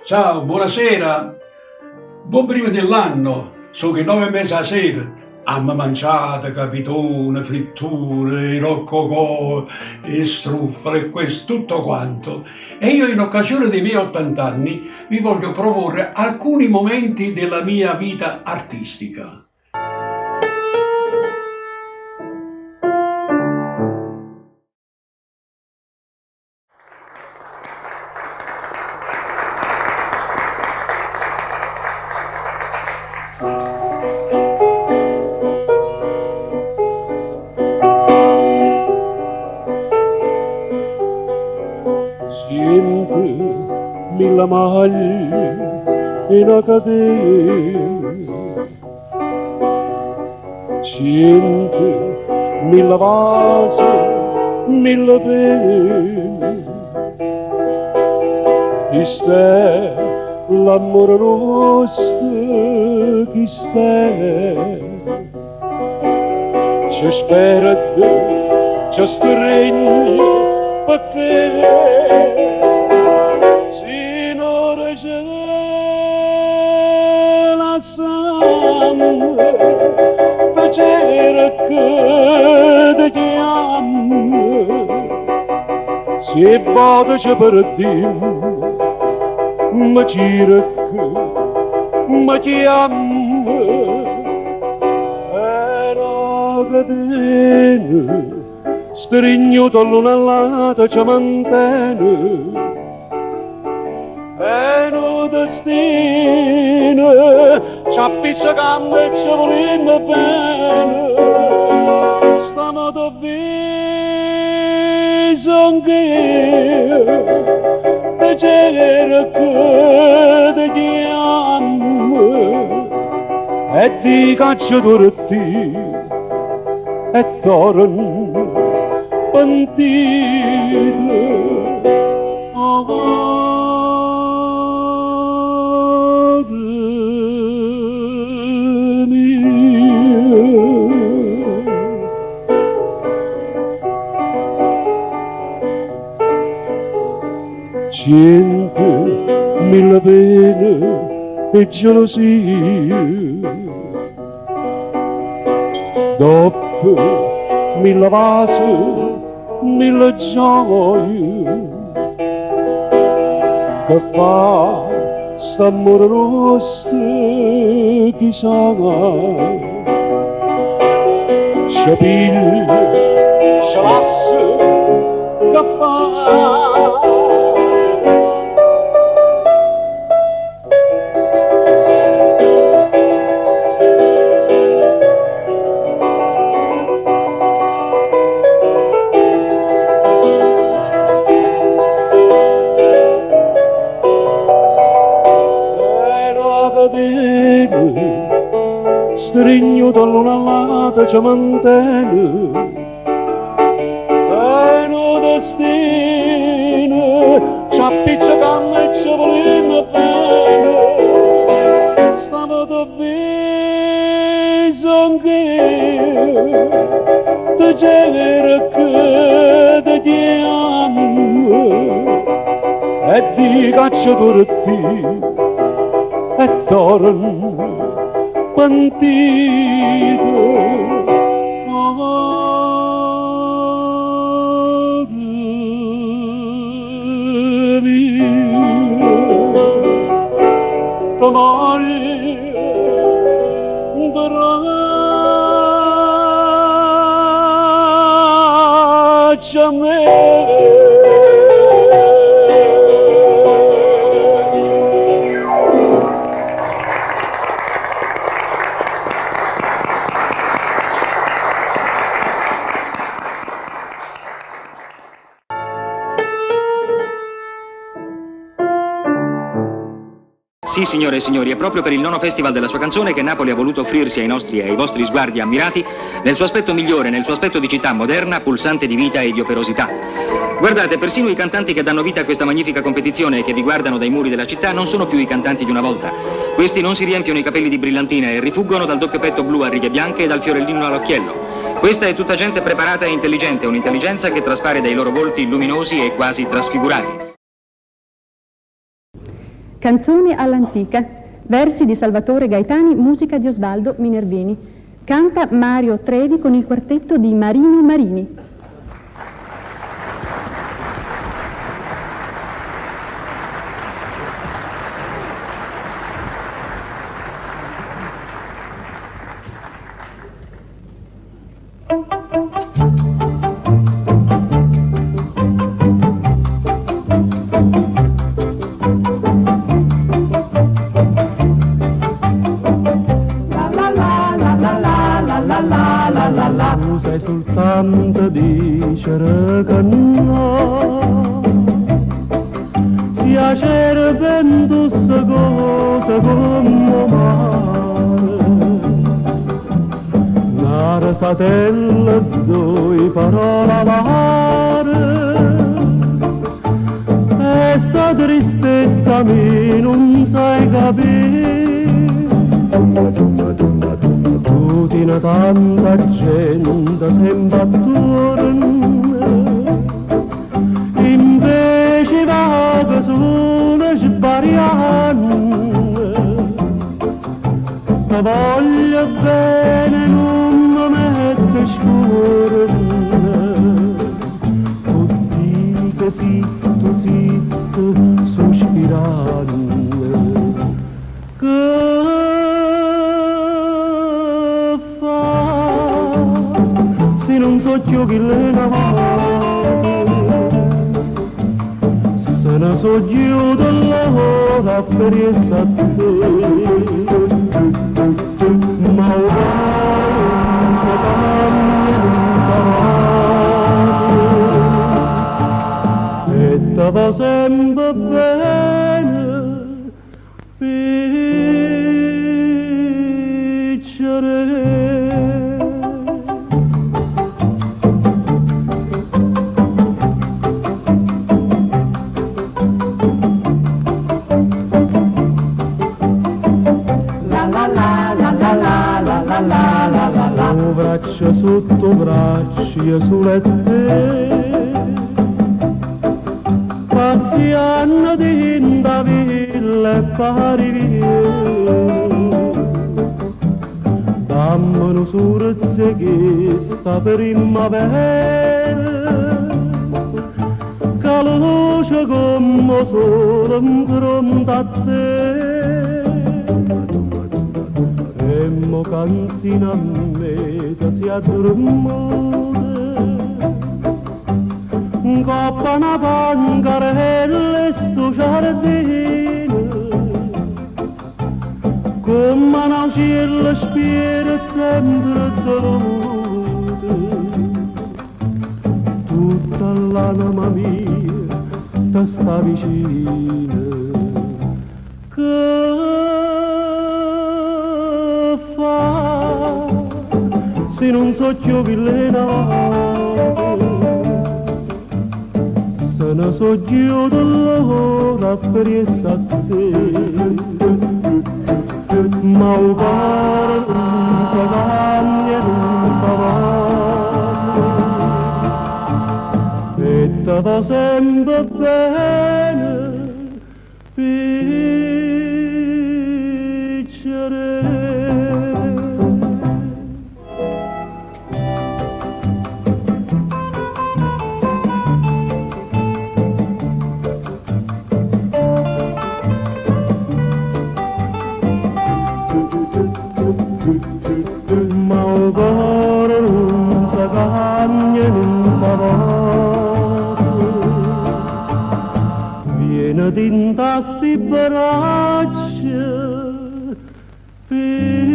Ciao, buonasera. Buon primo dell'anno. So che 9 mesi a sera. Abbiamo mangiato capitone, fritture, roccocò, e struffole e questo, tutto quanto. E io in occasione dei miei 80 anni vi voglio proporre alcuni momenti della mia vita artistica. Sempre mille maglie in una catena, sempre mille vasi, mille pene. Questo è l'amore nostro, questo è. Ci spera te, ci stringe, perché se non c'è la sangue, piacere che ti chiama, se batte per te, ma gira che mi chiama, è la catena. Stringuto l'una all'altra ci mantiene, è un destino, ci appiccicando e ci volendo bene, stiamo d'avviso anche, piacere che ti chiamo, e ti caccio tutti, e torno pentito, amore mio. Centomila pene e gelosie, dopo mille vasi, mille gioie, che fa st'amore nostro chissà mai. Ci piglia, ci lascia, che fa. Stringuto l'una all'altra ci mantiene, è un destino, ci appiccicando e ci volendo bene, stiamo d'avviso anche, ti genere che ti chiamo, e ti caccio tutti, e torno pentito, amore mio. T'amore braccia me. Sì, signore e signori, è proprio per il nono festival della sua canzone che Napoli ha voluto offrirsi ai nostri e ai vostri sguardi ammirati nel suo aspetto migliore, nel suo aspetto di città moderna, pulsante di vita e di operosità. Guardate, persino i cantanti che danno vita a questa magnifica competizione e che vi guardano dai muri della città non sono più i cantanti di una volta. Questi non si riempiono i capelli di brillantina e rifuggono dal doppio petto blu a righe bianche e dal fiorellino all'occhiello. Questa è tutta gente preparata e intelligente, un'intelligenza che traspare dai loro volti luminosi e quasi trasfigurati. Canzone all'antica, versi di Salvatore Gaetani, musica di Osvaldo Minervini. Canta Mario Trevi con il quartetto di Marino Marini. Soltanto dicere che no, sia cervendo se cose come mare, una rasatella due parole amare, e sta tristezza mi non sai capire. Tutina tanta gente sempre attorno, invece vaga solo sbariando. Ma voglio bene non mi mette scorno, tutti che zitto, zitto, sospirando. Non so più chi le navate, se ne so io dell'ora per essa a te, ma ora non so cambia, non sarà, e te va sempre bene, piccere. Braccia sotto braccia sulle te, passiano di inda villa e pari via, dammano surezze che sta per primavera, che luce come sole impronta a te. E mo canzina a me che si addormone, un coppa una pancarella e sto giardino, come una cielo spiere sempre dolute, tutta l'anima mia ti sta vicina. Se non so più chi le navate, se ne so io dell'ora per essa a te, ma o cuore non si cambia, non si va, e te va sempre bene, piccere. Ma o cuore non si cambia, non si va, viene tinta sti braccia, piccere.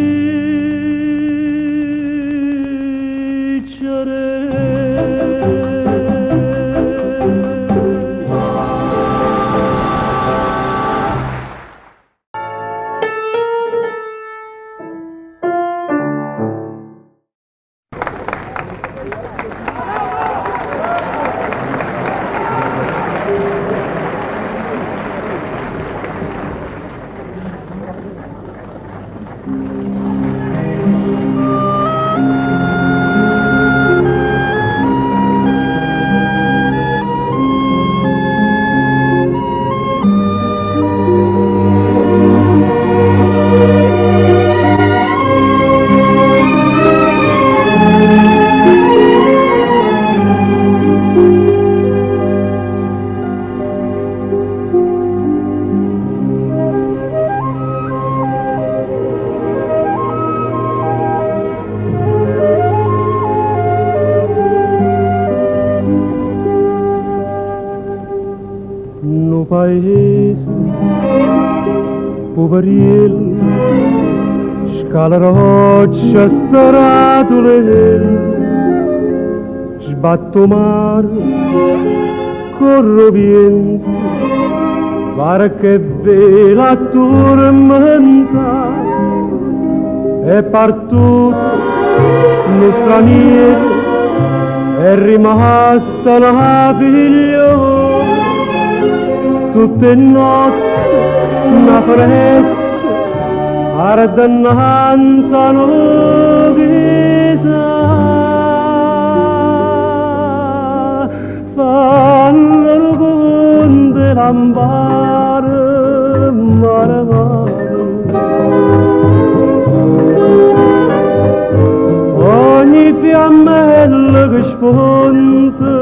poveriel, scala roccia, staratule, sbatto mare, corro vento, guarda che bella tormenta, è partito uno straniero, è rimasta una figlia, tutte notte una fresca, ardennanza non chissà, fanno con de lampare, mare mare. Ogni fiammella che spunta,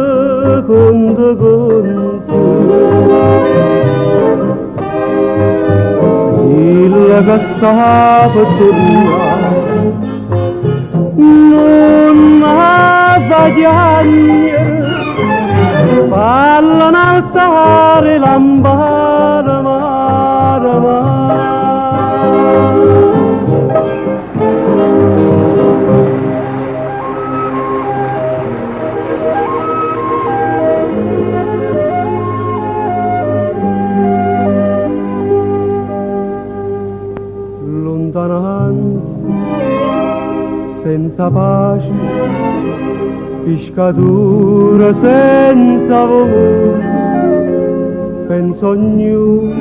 conta, conta, il che sta per tornare non ha vagliagne, falla un altare lampare, mare, mare. Senza pace, piscatura senza voi, penso ognuno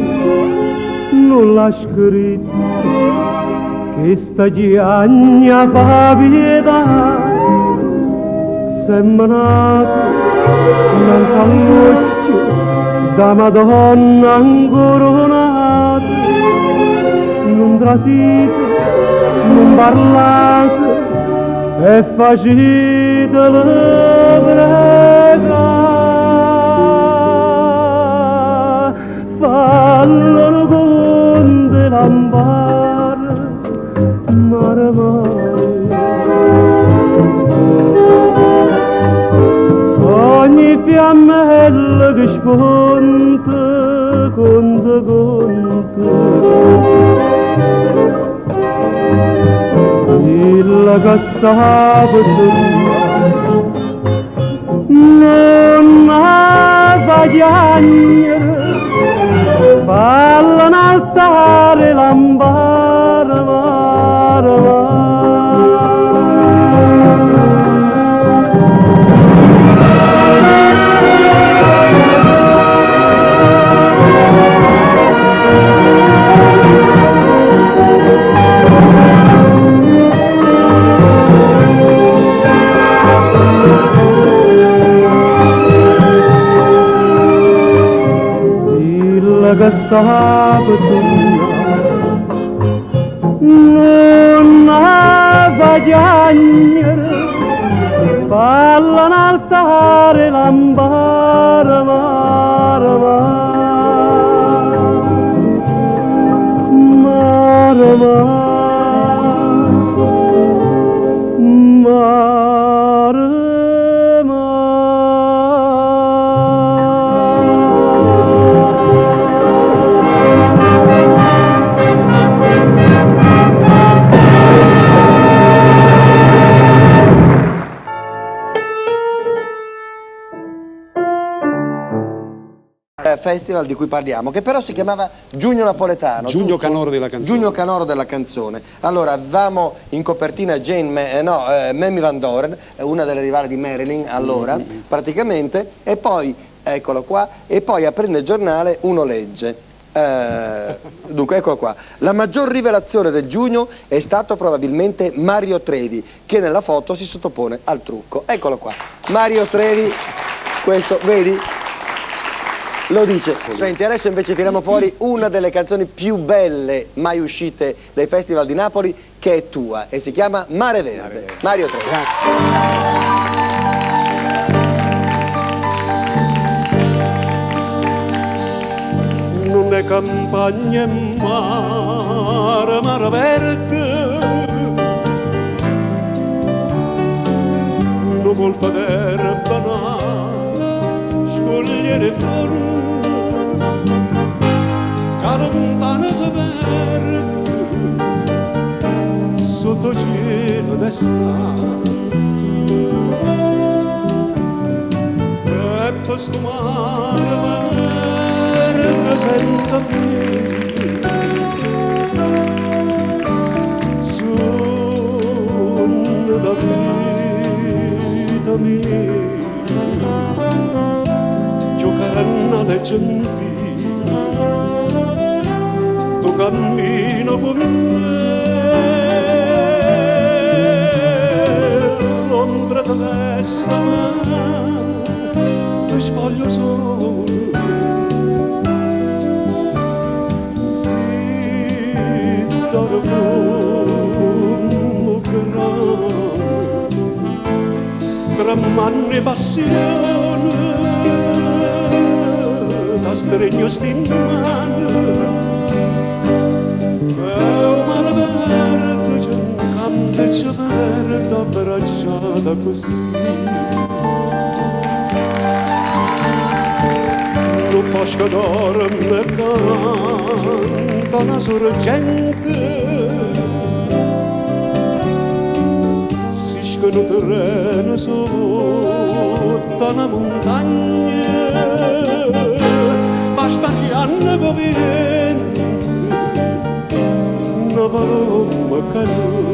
non l'ha scritto, che sta giagna fa pietà, sembra nato senza all'occhio da Madonna ancora nata, non trasite, non parlate, e facite la prega, fallo con de lampare, mare mare. Ogni fiammella che spunta, conta, conta, il che sta per tornare non ha vagliagne, falla un altare lampare, mare, mare. Che sta per tornare non ha vagliagne, falla un altare lampare, mare, mare, mare, mare. Festival di cui parliamo, che però si chiamava Giugno Napoletano. Giugno Canoro della canzone. Giugno Canoro della canzone. Allora, avevamo in copertina Mamie Van Doren, una delle rivali di Marilyn allora, praticamente, e poi, eccolo qua, e poi aprendo il giornale uno legge. Dunque, eccolo qua. La maggior rivelazione del giugno è stato probabilmente Mario Trevi, che nella foto si sottopone al trucco. Eccolo qua. Mario Trevi, questo, vedi? Lo dice. Senti, adesso invece tiriamo fuori una delle canzoni più belle mai uscite dai festival di Napoli, che è tua, e si chiama Mare Verde. Mario Trevi. Grazie. Non è campagna e mare, mare verde, non colpa d'erba, sfogliere fuori, lontana si perde sotto cielo d'estate. E questo mare verde senza fine, sogno da vita mia, giocaranno le gentili, tu cammino con me, l'ombra di questa mano ti spoglio solo, si dormo grande, tra manne passione, da stregno stimano. C'è verde abbracciata così, lo posca dorme canta una sorgente, si scono terreno sotto una montagna, ma sbagliando vivente una paloma calura.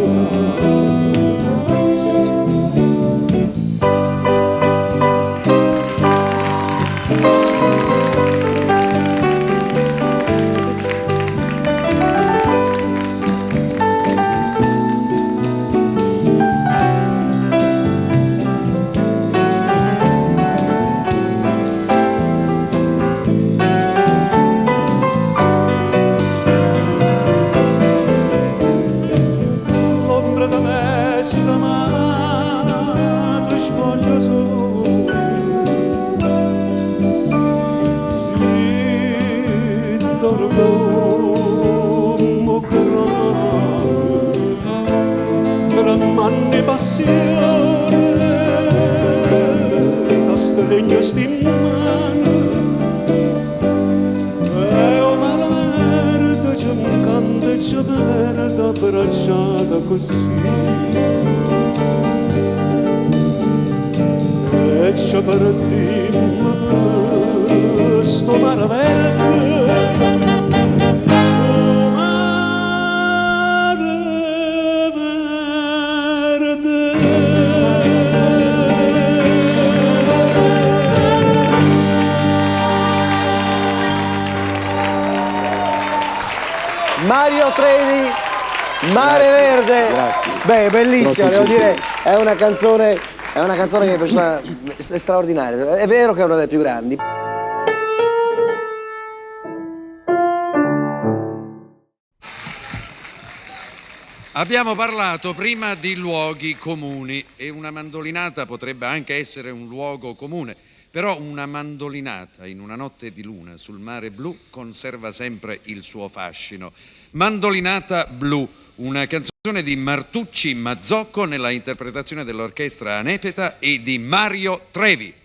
Legno stimano e o mare verde c'è un candeggio verde abbracciata così e c'è per dimmi sto mare verde. Mario Trevi, Mare Verde. Grazie. Beh, bellissima, devo Troppo dire, è una canzone che mi è piaciuta, è straordinaria. È vero che è una delle più grandi. Abbiamo parlato prima di luoghi comuni e una mandolinata potrebbe anche essere un luogo comune, però una mandolinata in una notte di luna sul mare blu conserva sempre il suo fascino. Mandolinata blu, una canzone di Martucci Mazzocco nella interpretazione dell'orchestra Anepeta e di Mario Trevi.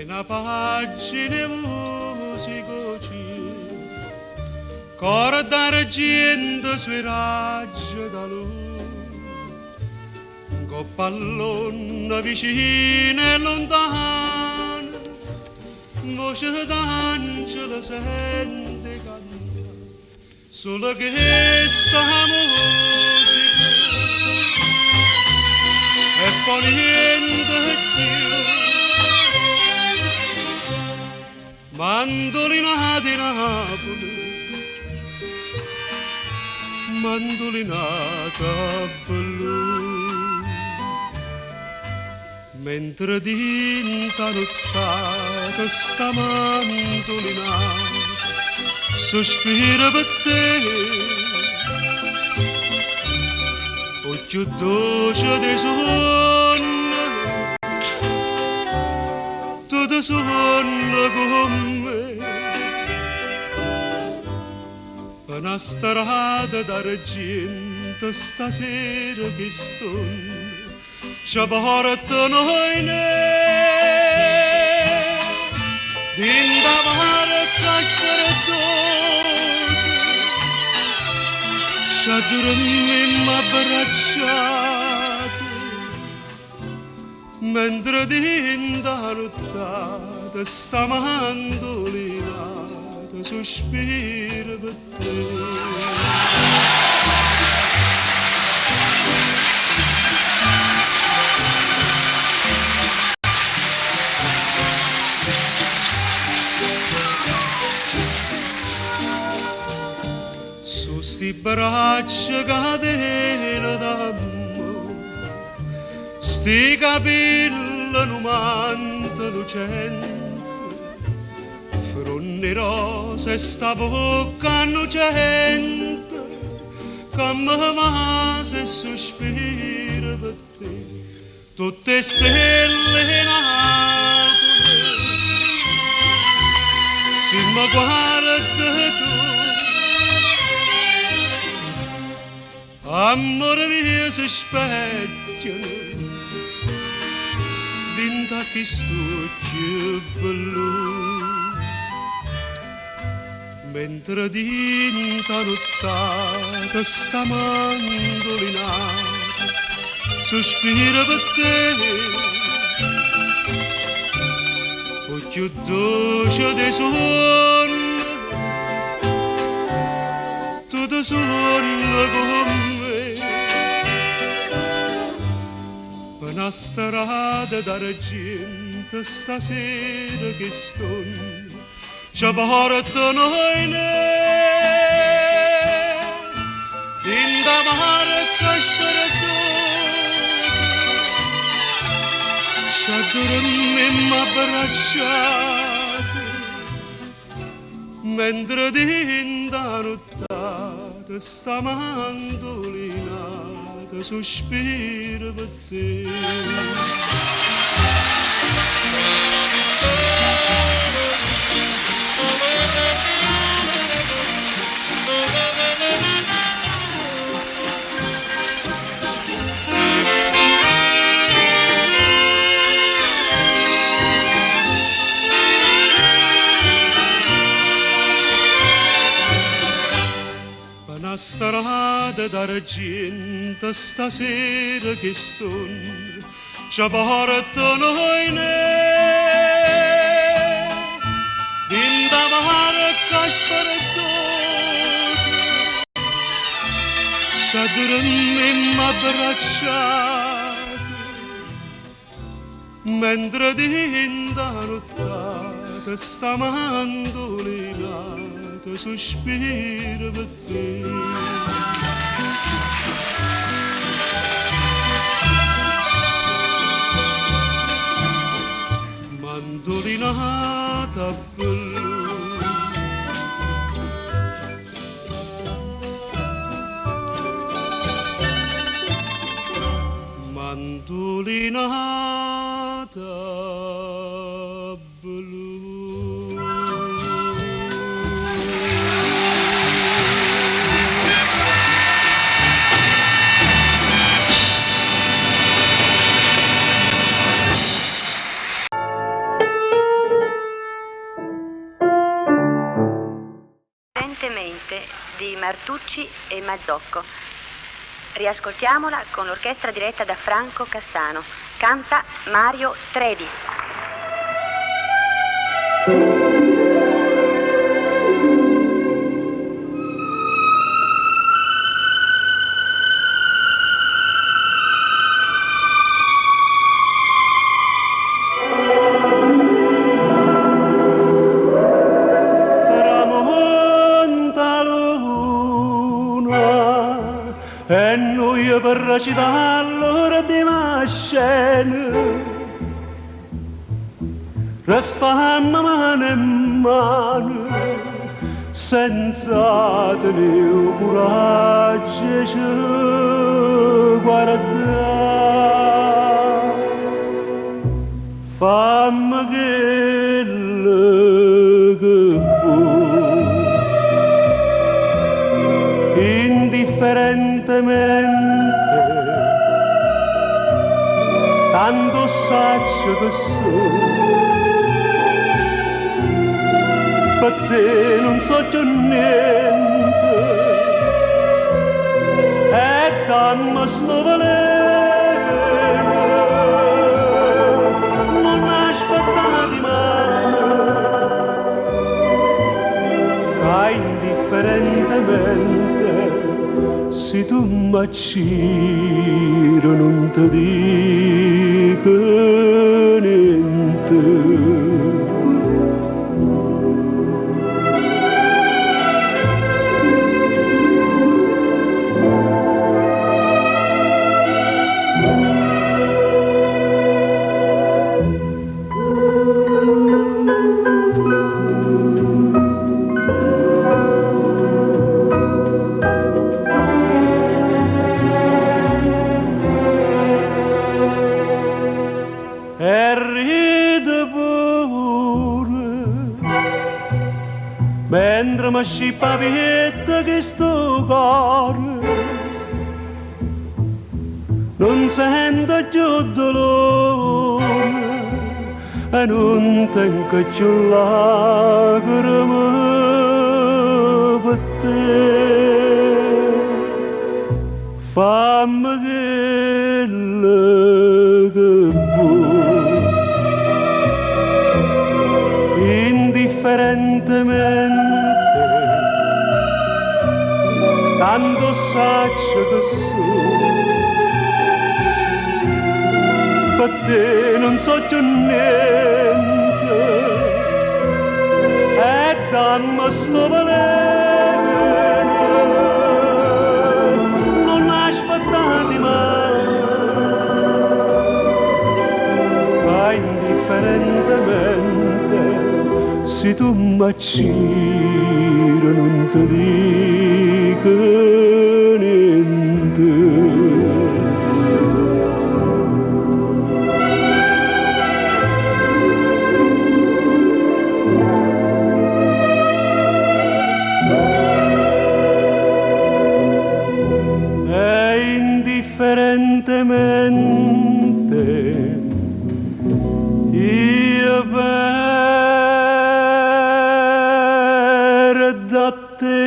Una pagina musicoci, cor d'argento sui raggi da luna, un coppallone vicino e lontano, voce d'angelo sente canta, solo che sta musica e poi niente più. Mandolina di Napoli, mandolinata blu, mentre dinta nottata sta mandolinata sospira per te, occhio dolce di sonno, tutto sonno con me. Una strada d'argento stasera che stonda ci portano in dinda barca stradone ci dormiamo abbracciati mentre dinda nottata sta mandolinata sospira per te. Su sti braccia catena d'amore, sti capelli numanta lucenti, frunni rose e sta bocca innocente, che mi mase e sospira per te, tutte stelle Napoli, se mi guarda tu, amore mio si specchiano, dinta che stucchio blu. Mentre dinta nottata sta mandolinata sospira per te, occhio dolce di sonno, tutto sonno con me. Una strada d'argento stasera che stonda ci portano in dinda barca stradone ci dormiamo abbracciati mentre dinda nottata sta mandolinata sospira per te. Una strada d'argento stasera che stonda ci portano in dinda barca stradone ci dormiamo abbracciati mentre dinda nottata sta mandolinata sospira per te. Mandolinata blu, mandolinata blu. Di Martucci e Mazzocco. Riascoltiamola con l'orchestra diretta da Franco Cassano. Canta Mario Trevi. E noi per recitare l'ora di scena restammo mano in mano senza tenere coraggio ci guardare. Fammi quello che vuoi indifferentemente, tanto saccio che sono, per te non so più niente, e dammi sto veleno, non aspettati mai, che indifferentemente se tu m'acciro non ti dico niente. Mentre mi scippa vietta che sto cuore non sento più dolore e non tengo più lacrime per te. Fammi quello che vuoi indifferentemente, tanto saccio che sono, per te non so più niente, e dammi sto veleno, non aspettati mai, ma indifferentemente se tu m'acciro non ti dico niente. E indifferentemente io da te.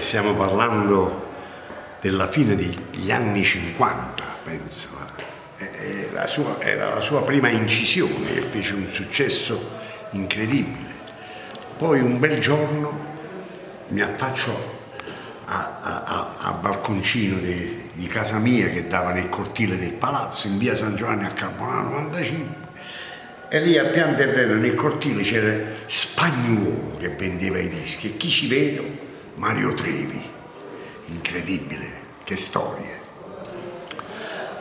Stiamo parlando della fine degli anni 50, penso. Era la sua prima incisione e fece un successo incredibile. Poi un bel giorno mi affaccio a balconcino di casa mia che dava nel cortile del palazzo in via San Giovanni a Carbonaro 95, e lì a pian terreno nel cortile c'era Spagnuolo che vendeva i dischi, e chi ci vedo? Mario Trevi. Incredibile, che storie.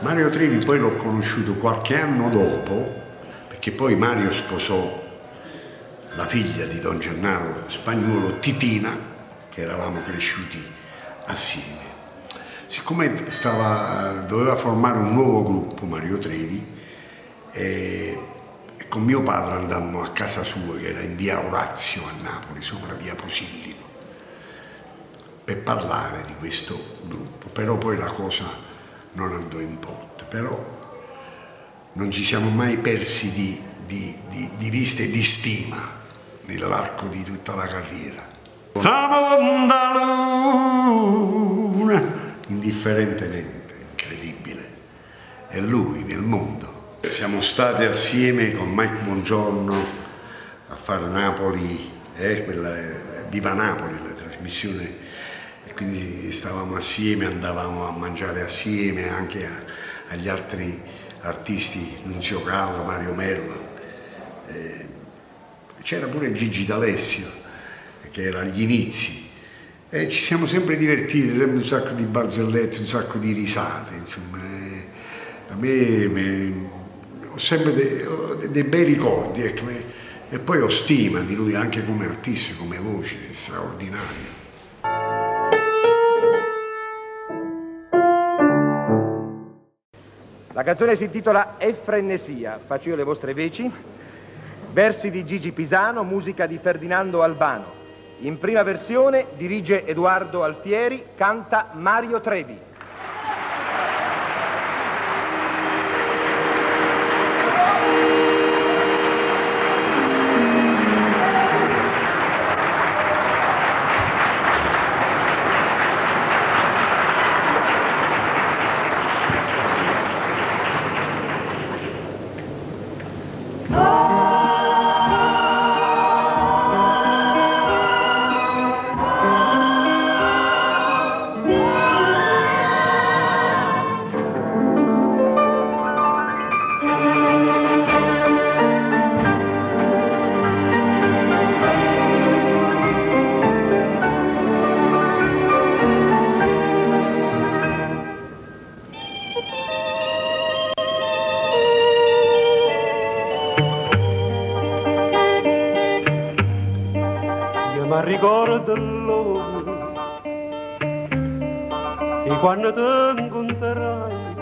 Mario Trevi poi l'ho conosciuto qualche anno dopo, perché poi Mario sposò la figlia di Don Gennaro Spagnuolo, Titina, che eravamo cresciuti assieme. Siccome doveva formare un nuovo gruppo, Mario Trevi, e con mio padre andammo a casa sua, che era in via Orazio a Napoli, sopra via Posillino. per parlare di questo gruppo, però poi la cosa non andò in porto, però non ci siamo mai persi di vista e di stima nell'arco di tutta la carriera. Luna, indifferentemente, incredibile, è lui nel mondo. Siamo stati assieme con Mike Bongiorno a fare Napoli, Viva Napoli, la trasmissione, e quindi stavamo assieme, andavamo a mangiare assieme anche agli altri artisti, Nunzio Callo, Mario Merlo, c'era pure Gigi D'Alessio che era agli inizi, e ci siamo sempre divertiti, sempre un sacco di barzellette, un sacco di risate, insomma, a me ho sempre dei bei ricordi, ecco, e poi ho stima di lui anche come artista, come voce, straordinaria. La canzone si intitola È frenesia, faccio io le vostre veci, versi di Gigi Pisano, musica di Ferdinando Albano. In prima versione dirige Edoardo Altieri, canta Mario Trevi. Ricordo l'ora di quando ti incontrerai,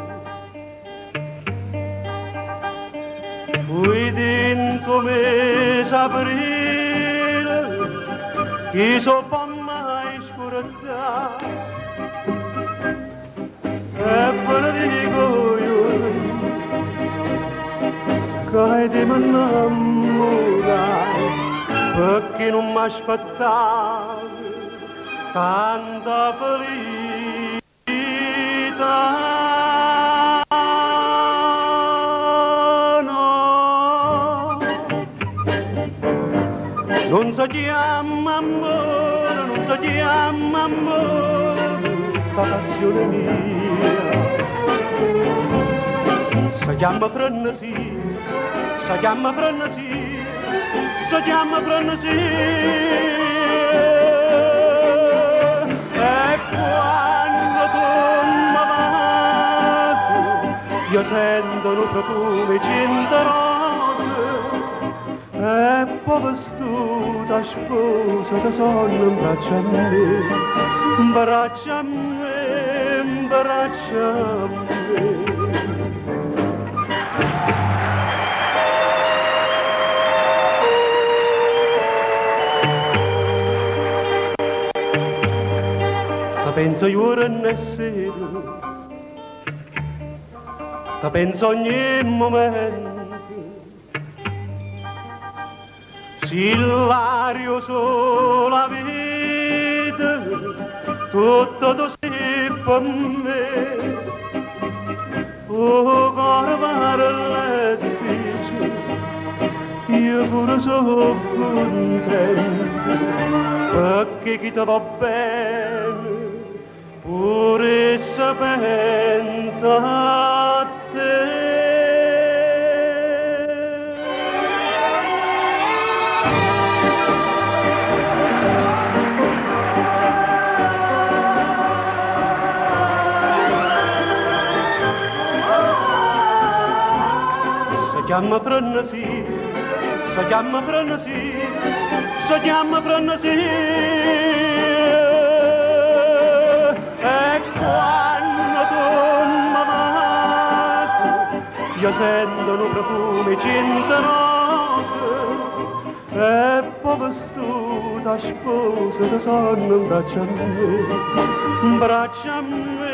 fui dentro mese aprile che so mai scordare, e per dico io che ti mi innamorai, perché non mi aspettavi tanta felicità, no. Non si chiama amore, non si chiama amore, sta passione mia, si chiama frenesia, si chiama frenesia, si chiama frenesia, e quando tu mi passi io sento un profumo cinteroso, e poi vestuta sposa da sonno in braccio a me, in braccio a me, in braccio a me. Penso io e sera, ti penso ogni momento, Sillario sola vita, tutto tu sei per me, oh cuore è difficile, io pure sono contento, perché chi ti va bene, pure se pensa a te. Si chiama frenesia, si chiama frenesia, si chiama frenesia. Quando tu mi passi, io sento un profumo cinteroso, e poi vestuta sposa da sonno braccia a me, braccia a me.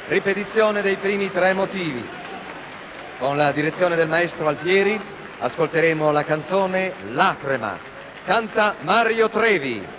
Ripetizione dei primi 3 motivi. Con la direzione del maestro Alfieri ascolteremo la canzone Lacrima. Canta Mario Trevi.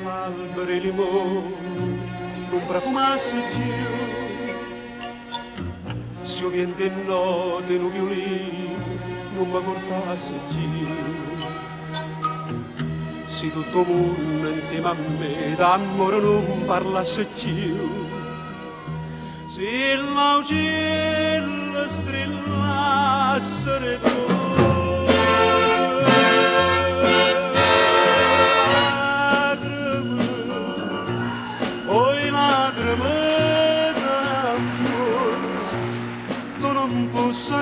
Alberi limoni non profumasse più, se io viente notte in un violino non mi portasse più, se tutto il mondo insieme a me d'amore non parlasse più, se l'augello strillasse tu.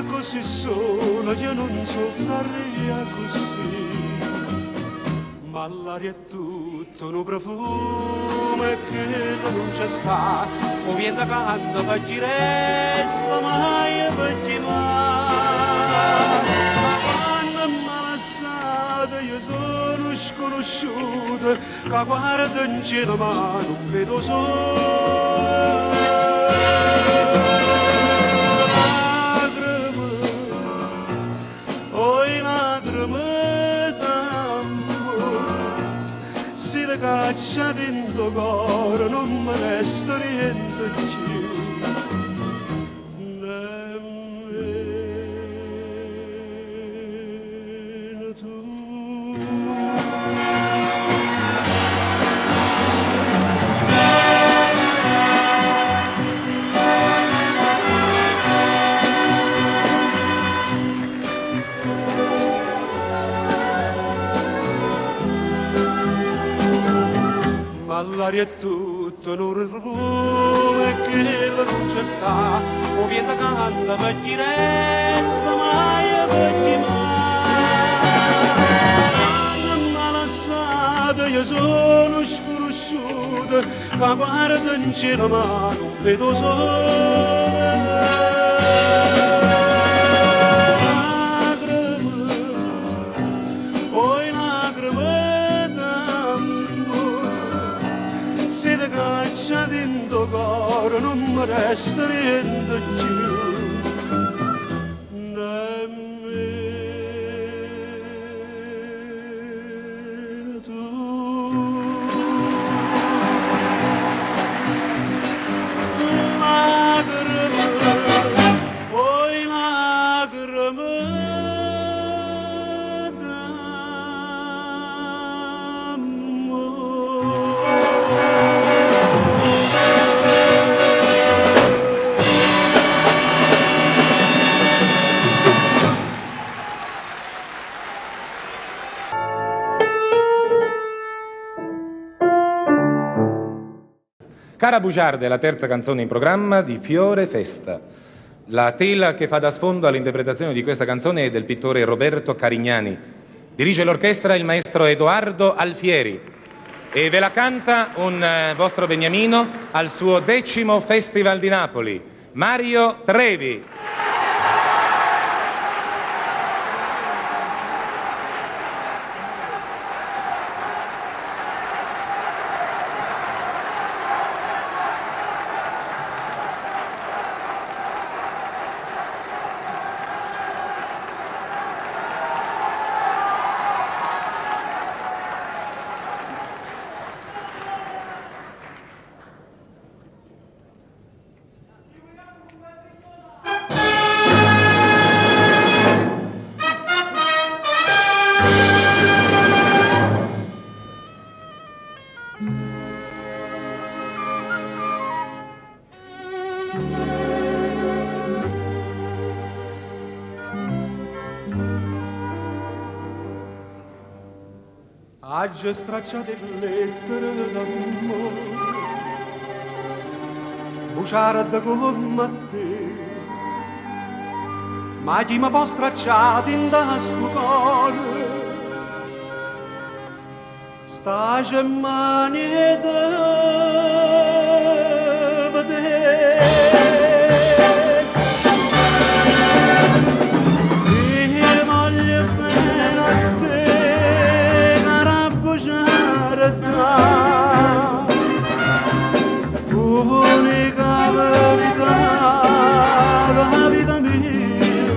Così sola io non soffriria così, ma l'aria è tutto un profumo e che non c'è sta, o viene da canto per chi resta mai per chi mai. Ma quando m'ha lasciato io sono sconosciuta, che guarda in cielo ma non vedo solo. Caccia dentro cuore non mi resta niente più, nemmeno tu. L'aria è tutto un profumo e che la luce sta, o viene canta per chi resta mai per chi mai. Non mi ha lasciato, io sono sconosciuta, che guarda in cielo ma non vedo sole. Caccia dentro cuore non mi resta niente più, nemmeno tu. Lacrime, poi lacrime Cara bugiarda è la terza canzone in programma di Fiore Festa. La tela che fa da sfondo all'interpretazione di questa canzone è del pittore Roberto Carignani. Dirige l'orchestra il maestro Edoardo Alfieri e ve la canta un vostro beniamino al suo 10° Festival di Napoli, Mario Trevi. pagine stracciate lettere d'amore, buciarda come a te, ma chi mi può stracciare in da sto cuore, sta germania da vedere. Unica verità, la vita mia,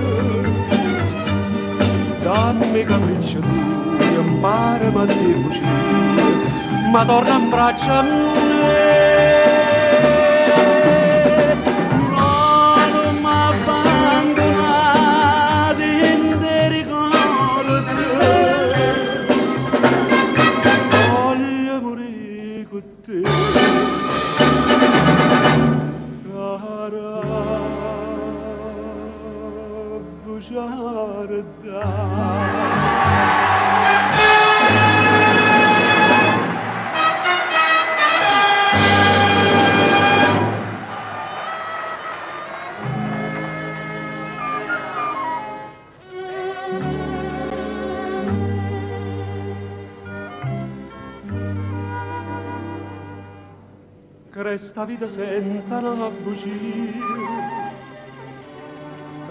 dammi capriccio tu, imparami a te cucire, ma torna in braccio a me. Non mi abbandonare in te ricordo, voglio morire con te. Cresta vita senza una bugia,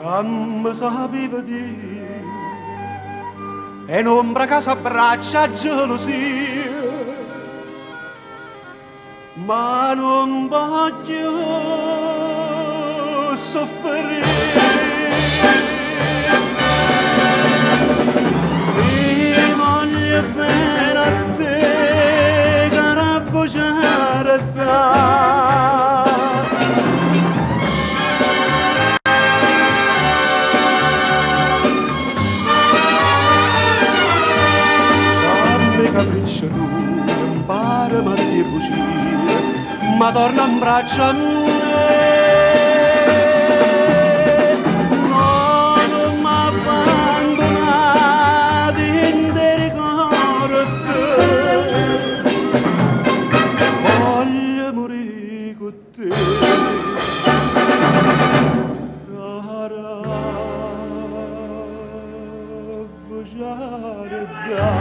che mi sapeva dire, e un'ombra che s'abbraccia gelosia, ma non voglio soffrire. Mi voglio bene a te, cara bugiarda. Capriccio tu, imparami a te fucire, ma torna in braccio a me. No, non mi abbandonare in te ricordo, voglio morire con te. Cara bugiarda.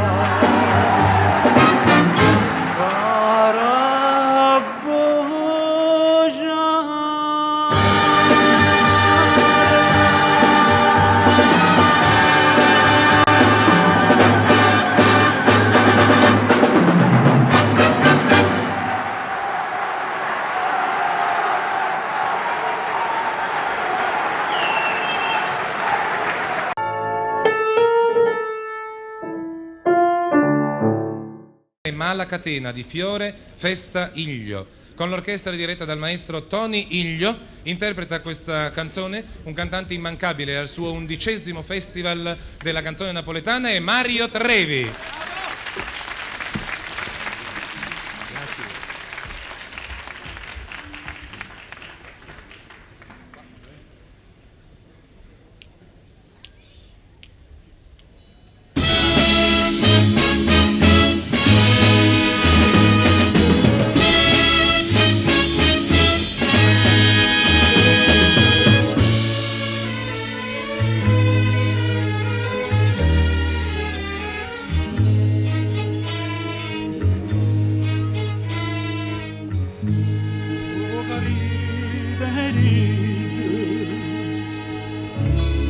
Mala catena di Fiore Festa Iglio, con l'orchestra diretta dal maestro Tony Iglio. Interpreta questa canzone un cantante immancabile al suo 11° Festival della canzone napoletana, è Mario Trevi.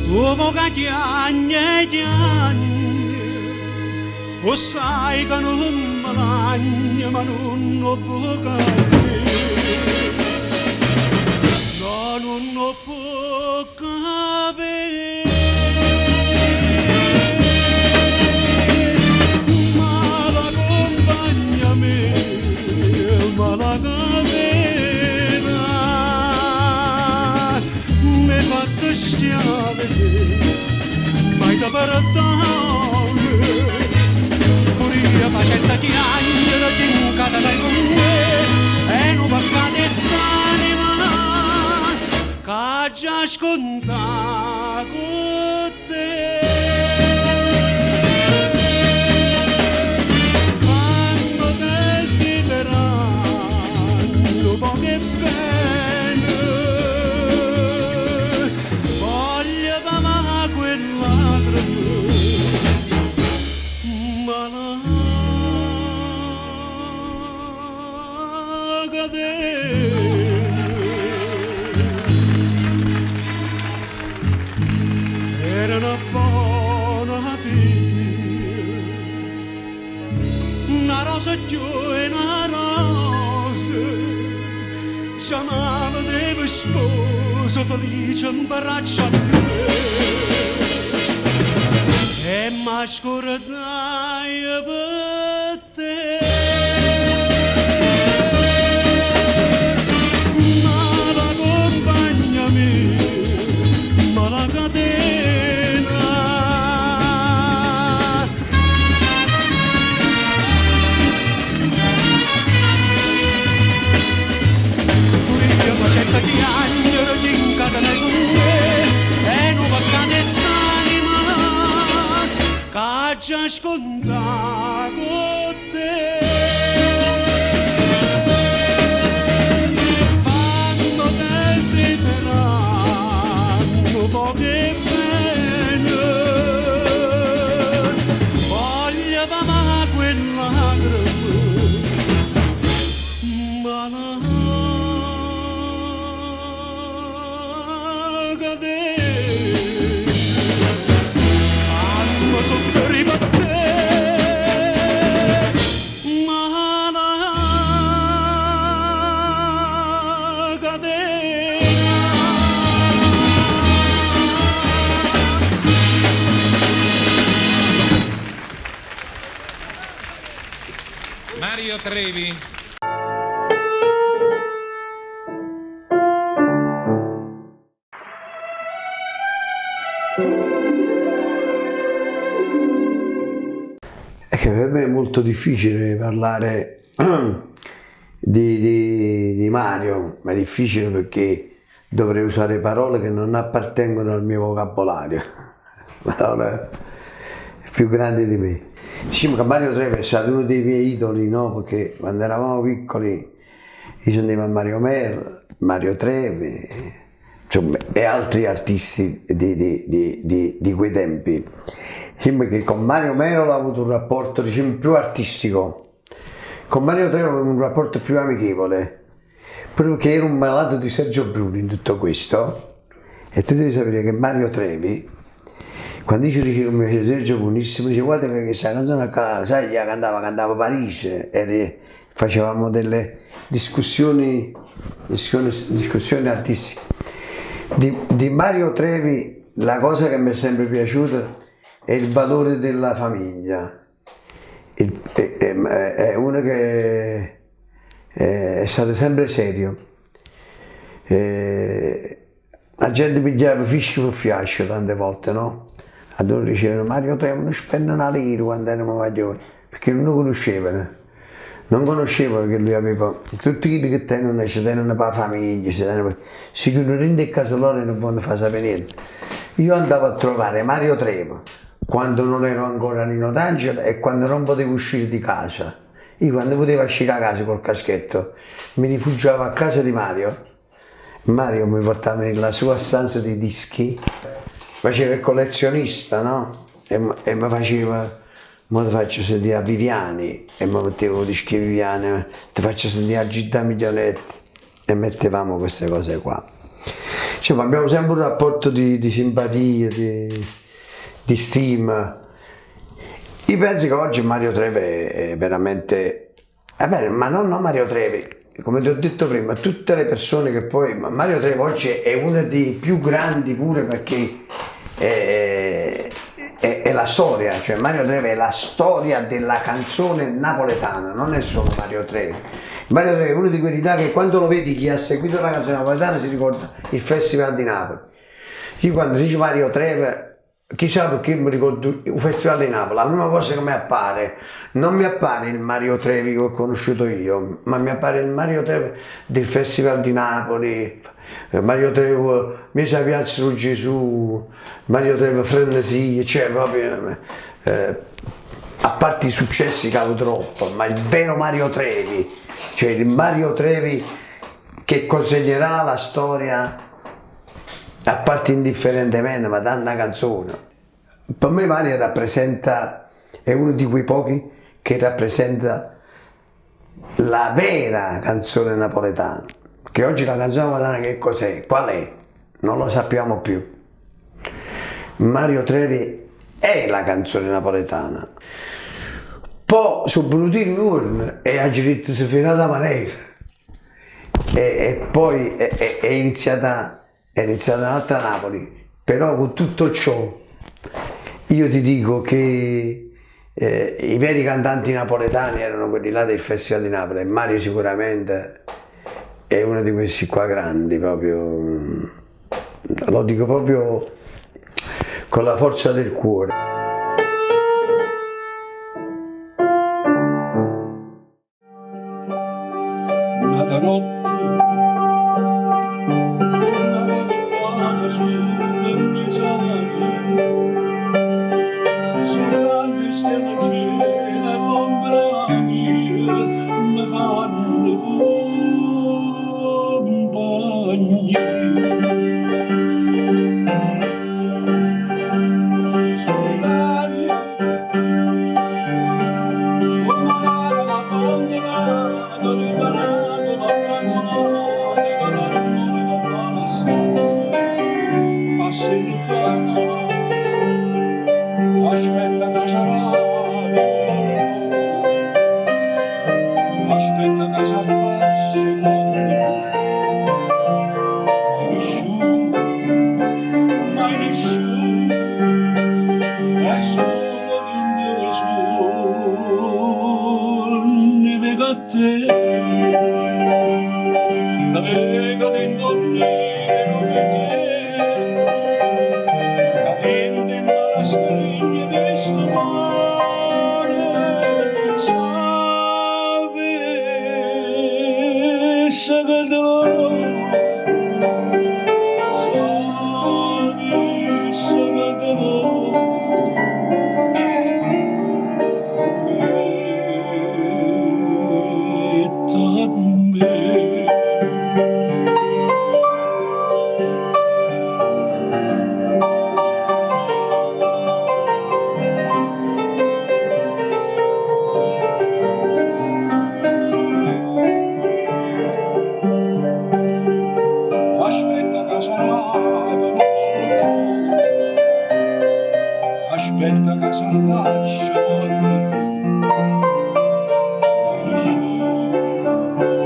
Dopo che chiagne, o sai che non mi lagna, ma non ho poca no, non ho poca ma la compagna me, ma la catena mi fatta schiave, mai da perdone, pure facetta chiangere, chincata dai con me, e non paccate st'anima, che già sconta con te. felice male deve sposo, felice imbaraccia a me. E ma scordai per te. Ma la compagna mia, ma la catena. Io facetta chi agnero che incadene con me e non va a quest'anima che già sconta con te. Quando desideranno poche pene, voglia ma quella ma la Mario Trevi. Che per me è molto difficile parlare di Mario, ma è difficile perché dovrei usare parole che non appartengono al mio vocabolario, parole più grandi di me. Diciamo che Mario Trevi è stato uno dei miei idoli, no? Perché quando eravamo piccoli io sentivo a Mario Mer, Mario Trevi, insomma, e altri artisti di quei tempi. Sembra che con Mario Mero ho avuto un rapporto, diciamo, più artistico, con Mario Trevi avevo un rapporto più amichevole, proprio che ero un malato di Sergio Bruni in tutto questo. E tu devi sapere che Mario Trevi, quando io ci dicevo che mi piace Sergio Brunissimo, dice guarda che questa canzone sai, cantava Parigi, e facevamo delle discussioni artistiche. Di Mario Trevi la cosa che mi è sempre piaciuta è il valore della famiglia. È uno che è stato sempre serio. La gente pigliava fischi per fiasco tante volte, no? Allora dicevano Mario Trevi non spende una lira quando eravamo maglioni, perché non lo conoscevano. Non conoscevano che lui aveva tutti quelli che tengono per la famiglia, si chiudono in casa loro e non vogliono fare sapere niente. Io andavo a trovare Mario Trevi quando non ero ancora Nino D'Angelo e quando non potevo uscire di casa. Io quando potevo uscire a casa col caschetto mi rifugiavo a casa di Mario. Mario mi portava nella sua stanza di dischi, faceva il collezionista, no? E mi faceva, mo ti faccio sentire a Viviani, e mi mettevo dischi Viviani, ti faccio sentire a Gilda Miglionetti, e mettevamo queste cose qua. Cioè, abbiamo sempre un rapporto di simpatia, di stima. Io penso che oggi Mario Trevi è veramente, ma non Mario Trevi, come ti ho detto prima, tutte le persone che poi, Mario Trevi oggi è uno dei più grandi pure perché è la storia, cioè Mario Trevi è la storia della canzone napoletana, non è solo Mario Trevi. Mario Trevi è uno di quelli là che quando lo vedi, chi ha seguito la canzone napoletana si ricorda il Festival di Napoli. Io quando si dice Mario Trevi, chissà perché mi ricordo il Festival di Napoli, la prima cosa che mi appare, non mi appare il Mario Trevi che ho conosciuto io, ma mi appare il Mario Trevi del Festival di Napoli, Mario Trevi Mesa Piazza di Gesù, Mario Trevi Frenesia, cioè proprio, a parte i successi che ha avuto troppo, ma il vero Mario Trevi, cioè il Mario Trevi che consegnerà la storia, a parte indifferentemente, ma tanta canzone. Per me Mario è uno di quei pochi che rappresenta la vera canzone napoletana. Che oggi la canzone napoletana che cos'è? Qual è? Non lo sappiamo più. Mario Trevi è la canzone napoletana. Poi sono venuti i giorni e ha detto si è finita la maniera. e poi è iniziata un'altra Napoli. Però con tutto ciò io ti dico che i veri cantanti napoletani erano quelli là del Festival di Napoli, e Mario sicuramente è uno di questi qua grandi, proprio, lo dico proprio con la forza del cuore. Nata notte, nata sulle mie sani, su grandi stelle cielo e l'ombra mia mi fanno compagnia. Solitaria, abbandonata, liberato, passi il piano, aspetta che sarà, aspetta che si affacci mai nessuno, è solo d'indesuone vedo a te. T'aveva di dormire non mi chiede, cadente in la scrigna di sto cuore, sapesse che dolore, sapesse che dolore, aspetta che sarà venuto, aspetta che si affaccia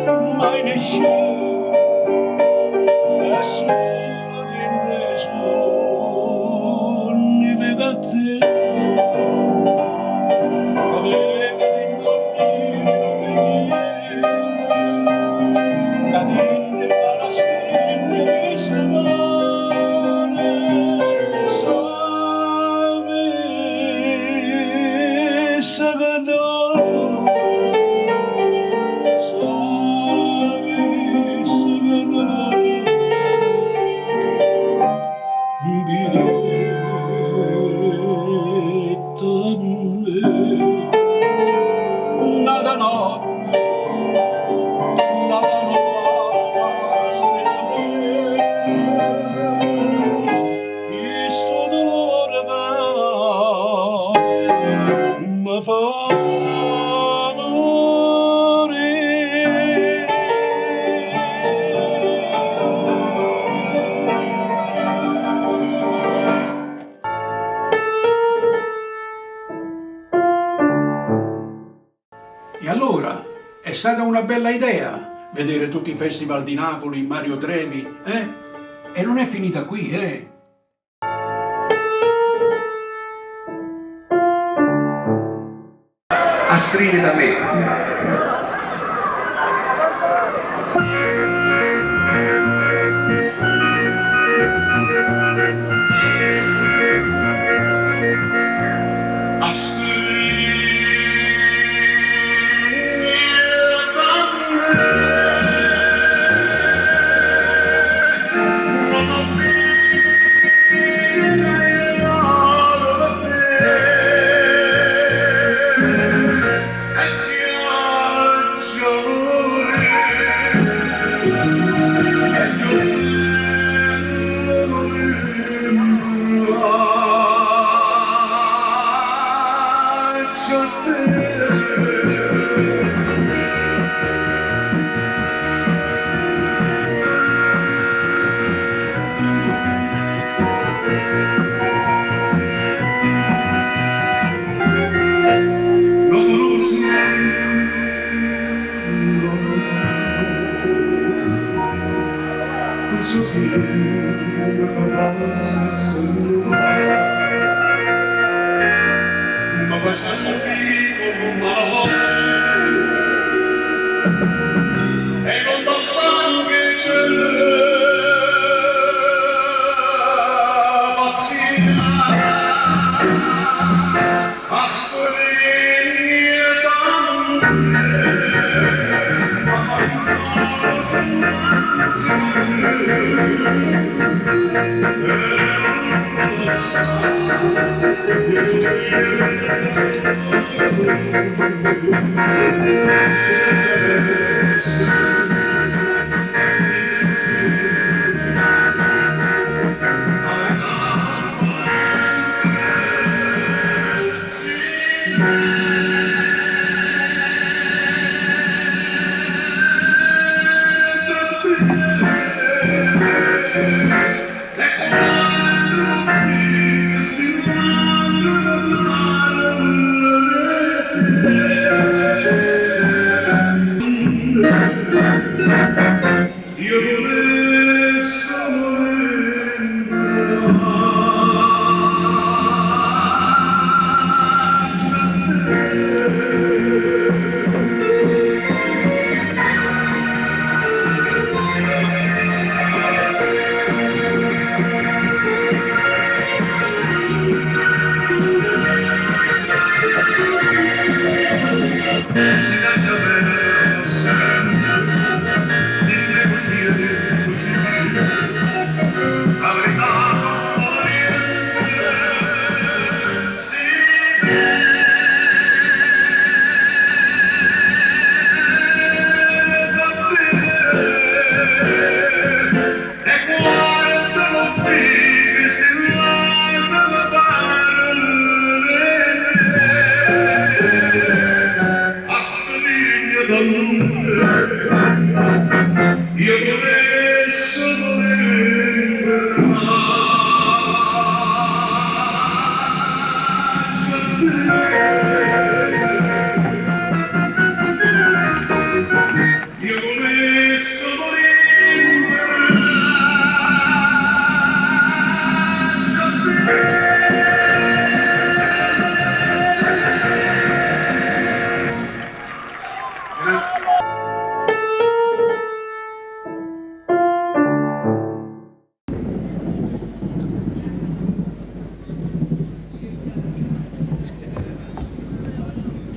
con mai nessuno, è solo d'indesuone vedo a te. T'aveva di dormire non mi chiede, cadente alla stigna di sto cuore, sapesse che dolore, sapesse che dolore, bietto a me. Nada notte, nada questo dolore mi fa morire. E allora, è stata una bella idea vedere tutti i festival di Napoli, Mario Trevi, eh? E non è finita qui, eh? Astrid da me. Assia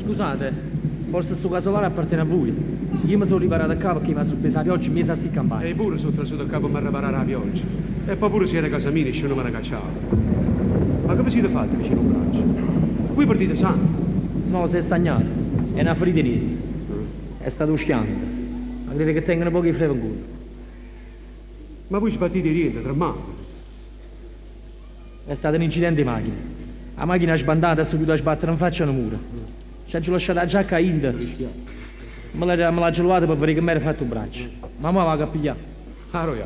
Scusate, forse sto casolare appartiene a voi. Io mi sono riparato a capo perché mi sono sorpresa pioggia e mi sa sti campagna. E pure sono trasutato a capo per riparare la pioggia. E poi pure se era casa mia e non me la cacciavo. Ma che vi siete fatti vicino a un braccio? Qui partite sano? No, si è stagnato. È una ferita niente. È stato usciante. Ma credo che tengono pochi flevo ancora. Ma voi sbattite niente, tra mano? È stato un incidente di macchina. La macchina ha sbandato e è seguito a sbattere in faccia una mura. Ci ha lasciato la giacca a Inda. Me l'ha gelata per vedere che mi era fatto un braccio. Ma ora va a pigliare. Ah, roia.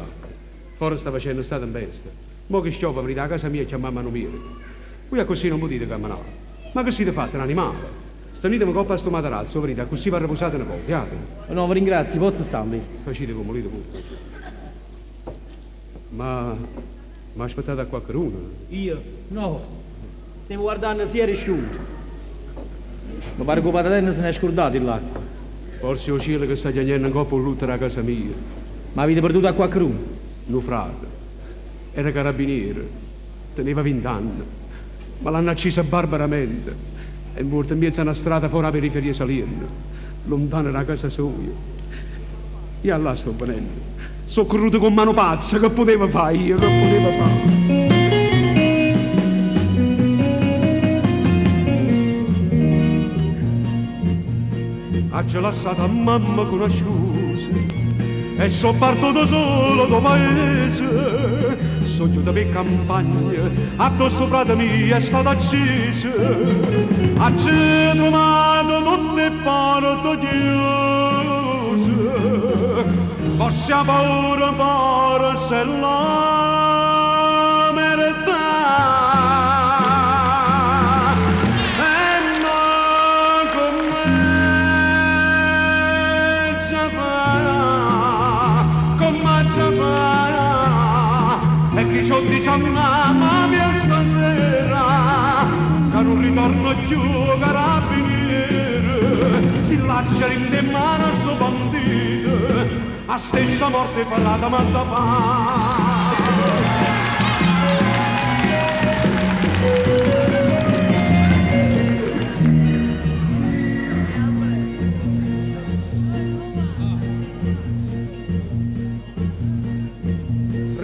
Forse sta facendo stato in bestia. Mo che scioppa venite a casa mia e chiamavano mia. Qui a così non mi dite camminare. Ma che siete fatti, un animale? Stenitemi coppa a sto materasso, venite, così va riposate un po', piate. No, vi ringrazio, pozzo salvi. Facete come volete voi. Ma aspettate a qualcuno? Io? No. Stiamo guardando se era sciolto. Mi pare che il patatello se ne è scordato l'acqua. Forse il cielo che sta chiagnando in coppa un lutto a casa mia. Ma avete perduto a qualcuno? No, frate. Era carabiniere. Teneva 20 anni. Ma l'hanno accesa barbaramente. È morto in mezzo a una strada fuori la periferia Salerno. Lontano da casa sua. Io allà sto venendo. Sono corruto con mano pazza. Che poteva fare io? Che poteva fare? Ha lasciato a mamma con una scusa e so parto solo do paese, sogno da me campagna, addosso frate mia è stata accesa, ha trovato tutte porte chiuse, possiamo ora fare se la verità. Come chi c'ho diciamo ma mia stasera che non ritorno più carabiniere si lascia in mano sto bandito a stessa morte farà da mattapà.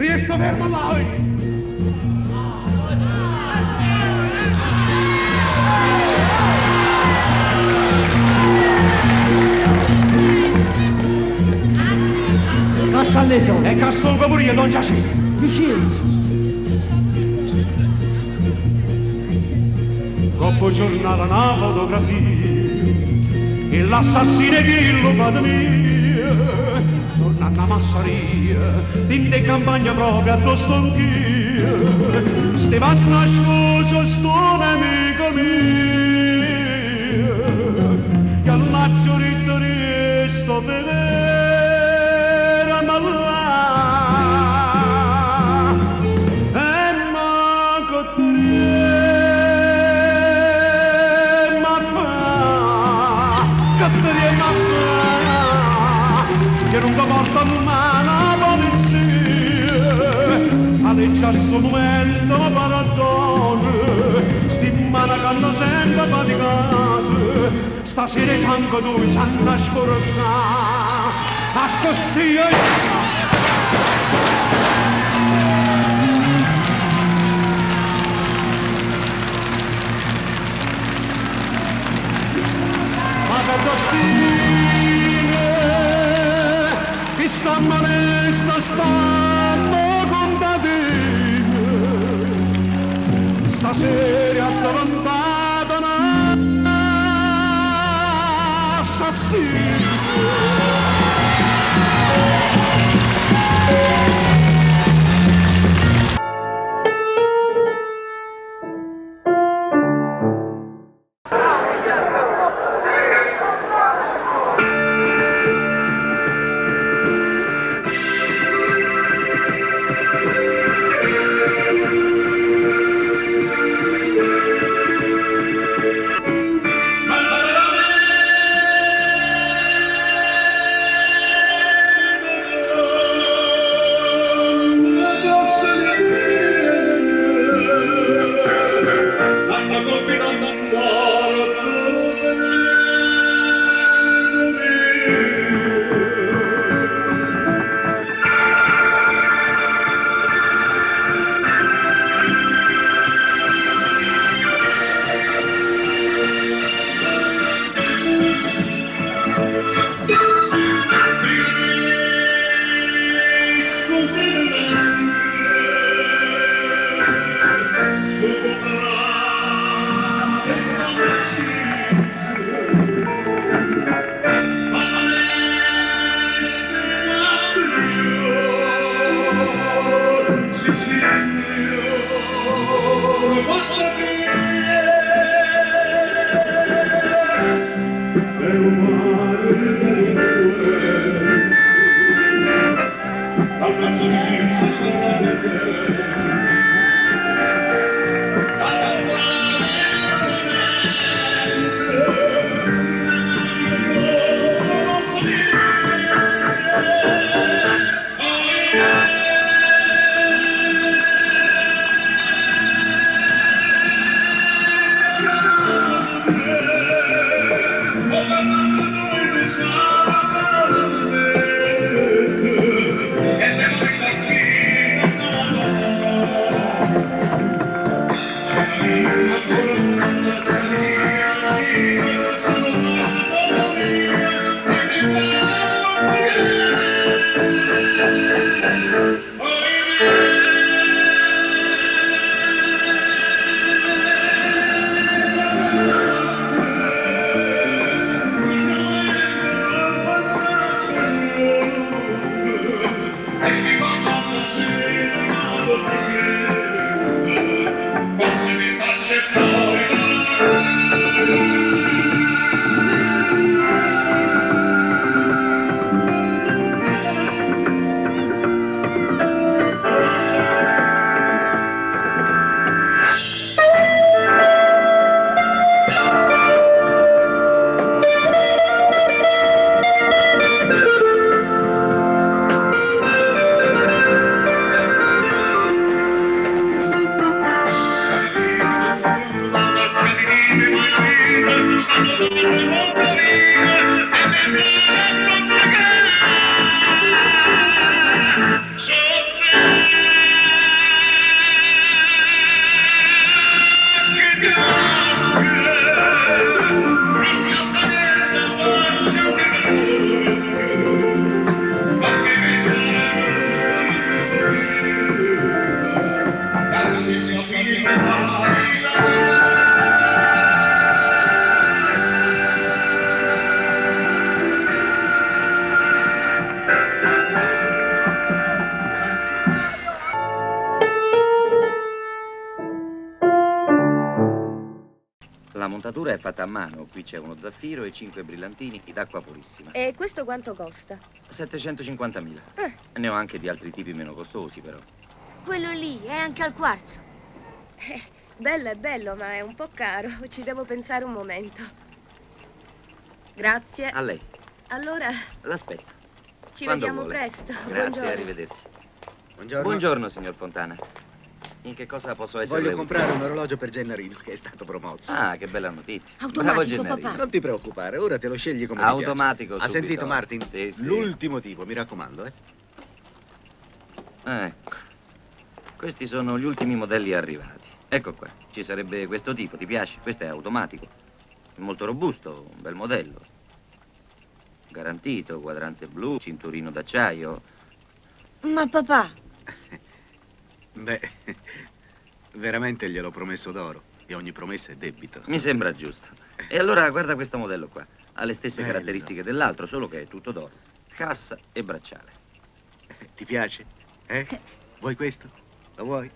Riesco fermo là! Castelleso! E Castolgo pure io, Don Giacinto! Vicino! Dopo giornata una fotografia e l'assassino che lo fa da me torna a massaria in de campagna proprio addosso anch'io ste vattene scusa sto nemico mio che alla giorita resto vedere ma là e manco te che non ti porta una polizia alle già sto momento ma paradone sti mani che hanno sempre faticato stasera sangue tu mi sanno scoraggiare a così ma per che sta malesta, stanno contadine, stasera addavantata un'assassina. montatura è fatta a mano. Qui c'è uno zaffiro e 5 brillantini d'acqua purissima. E questo quanto costa? 750.000. Ne ho anche di altri tipi meno costosi, però. Quello lì è anche al quarzo. Bello è bello, ma è un po' caro. Ci devo pensare un momento. Grazie. A lei. Allora, L'aspetto. ci Quando vediamo vuole. presto. Grazie, Buongiorno. arrivederci. Buongiorno. Buongiorno, signor Fontana. In che cosa posso essere Voglio utile? comprare un orologio per Gennarino, che è stato promosso. Ah, che bella notizia. Automatico, Bravo Gennarino. papà. Non ti preoccupare, ora te lo scegli come Automatico, ti piace. Ha subito. sentito, Martin? Sì, sì. L'ultimo tipo, mi raccomando, eh. Ecco. Questi sono gli ultimi modelli arrivati. Ecco qua. Ci sarebbe questo tipo, ti piace? Questo è automatico. È molto robusto, un bel modello. Garantito, quadrante blu, cinturino d'acciaio. Ma papà, Beh, veramente gliel'ho promesso d'oro. E ogni promessa è debito. Mi sembra giusto. E allora guarda questo modello qua. Ha le stesse Bello. caratteristiche dell'altro, solo che è tutto d'oro. Cassa e bracciale. Ti piace? Vuoi questo? Lo vuoi?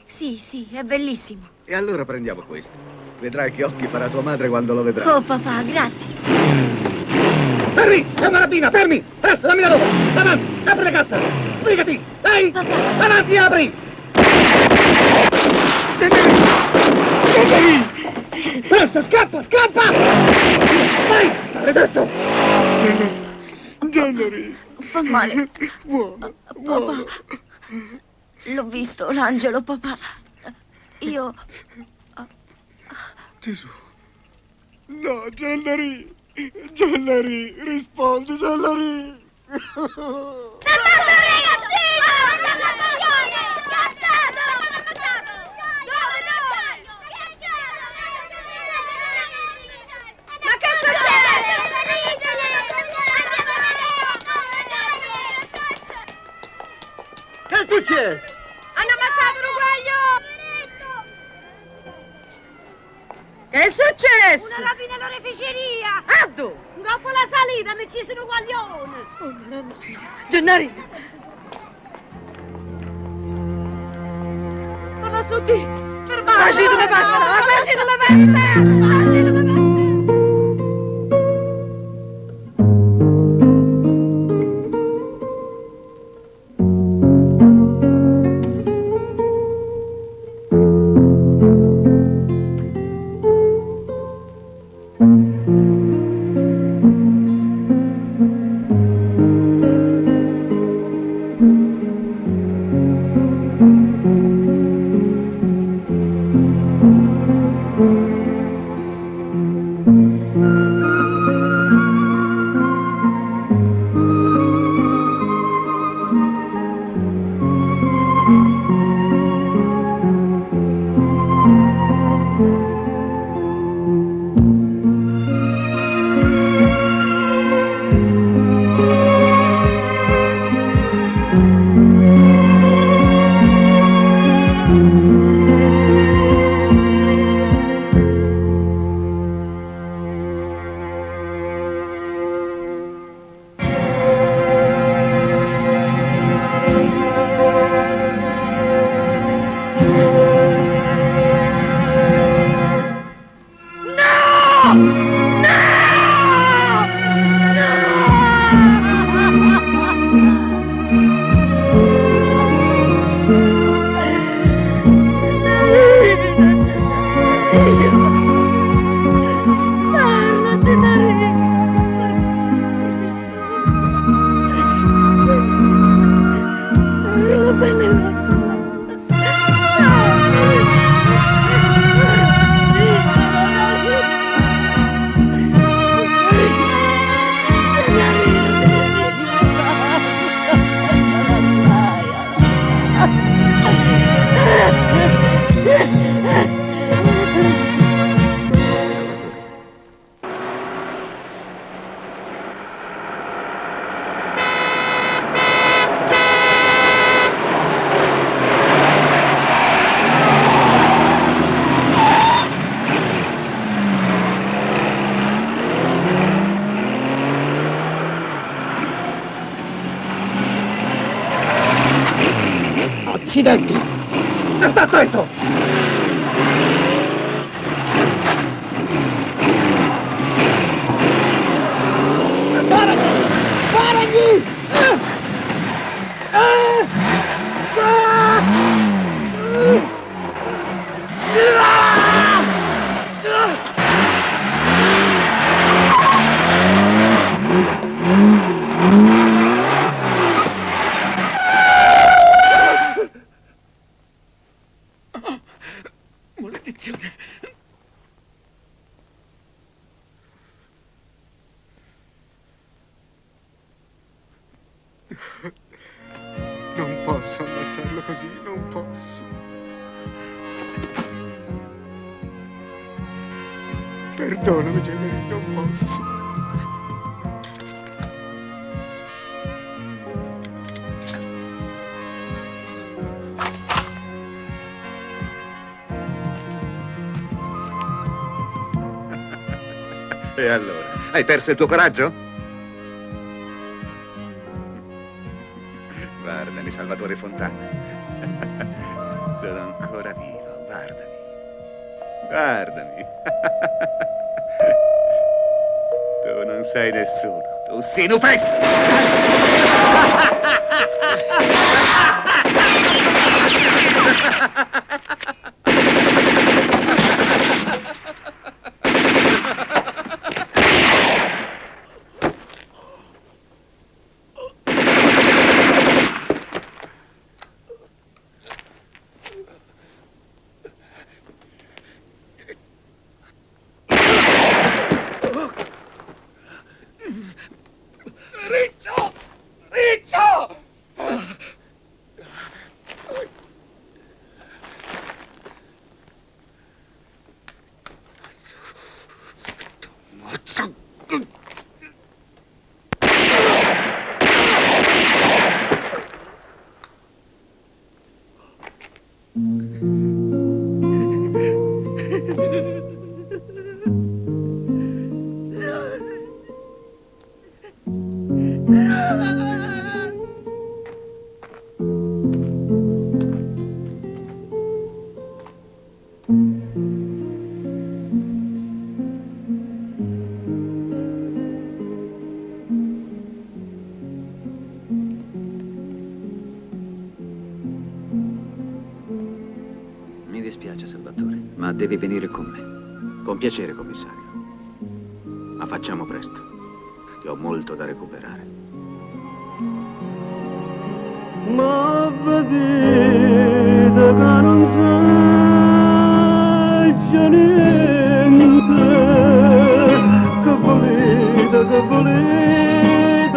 sì, sì, è bellissimo. E allora prendiamo questo. Vedrai che occhi farà tua madre quando lo vedrà. Oh papà, grazie. Fermi! È una rapina, fermi! Presto, dammi la roba! Davanti, apri la cassa! Sbrigati! Dai! Davanti, apri! Presto, scappa, scappa! Dai! Maledetto! Gennari. Fa male. Buono, Papà, l'ho visto, l'angelo, papà. Io... Gesù! No, Gennari! Gennari, rispondi, Gennari! Ma che succede? Che è successo? Hanno ammazzato un uguaglio! Che è successo? Una rapina all'oreficeria! Addo! Dopo la salita hanno ucciso un uguaglione! Oh, no. Gennari! Sono su di! Fermate! Lasci dove passano! Lasci dove venite! Accidenti! Sta attento! Maledizione. Non posso ammazzarlo così, non posso. Perdonami, Generi, non posso. E allora? Hai perso il tuo coraggio? Guardami, Salvatore Fontana. Sono ancora vivo, guardami. Guardami. Tu non sei nessuno. Tu sei Nufessa! Riccio! Riccio! Mazzo! Mi dispiace, Salvatore, ma devi venire con me. Con piacere, commissario. Ma facciamo presto, che ho molto da recuperare. Ma vedete che non sai già niente, che volete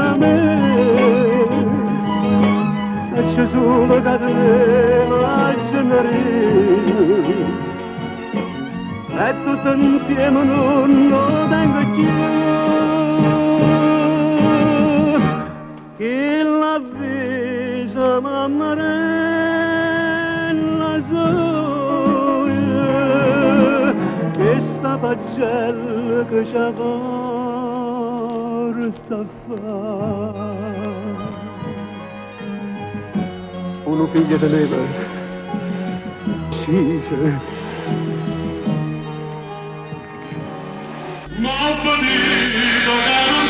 a me, se c'è solo che te la generina, e tutto insieme non lo tengo più, che la visa mammarella soia, che sta pagella che ci porta a fare. Uno figlio di neve, scise. Ma bonito che non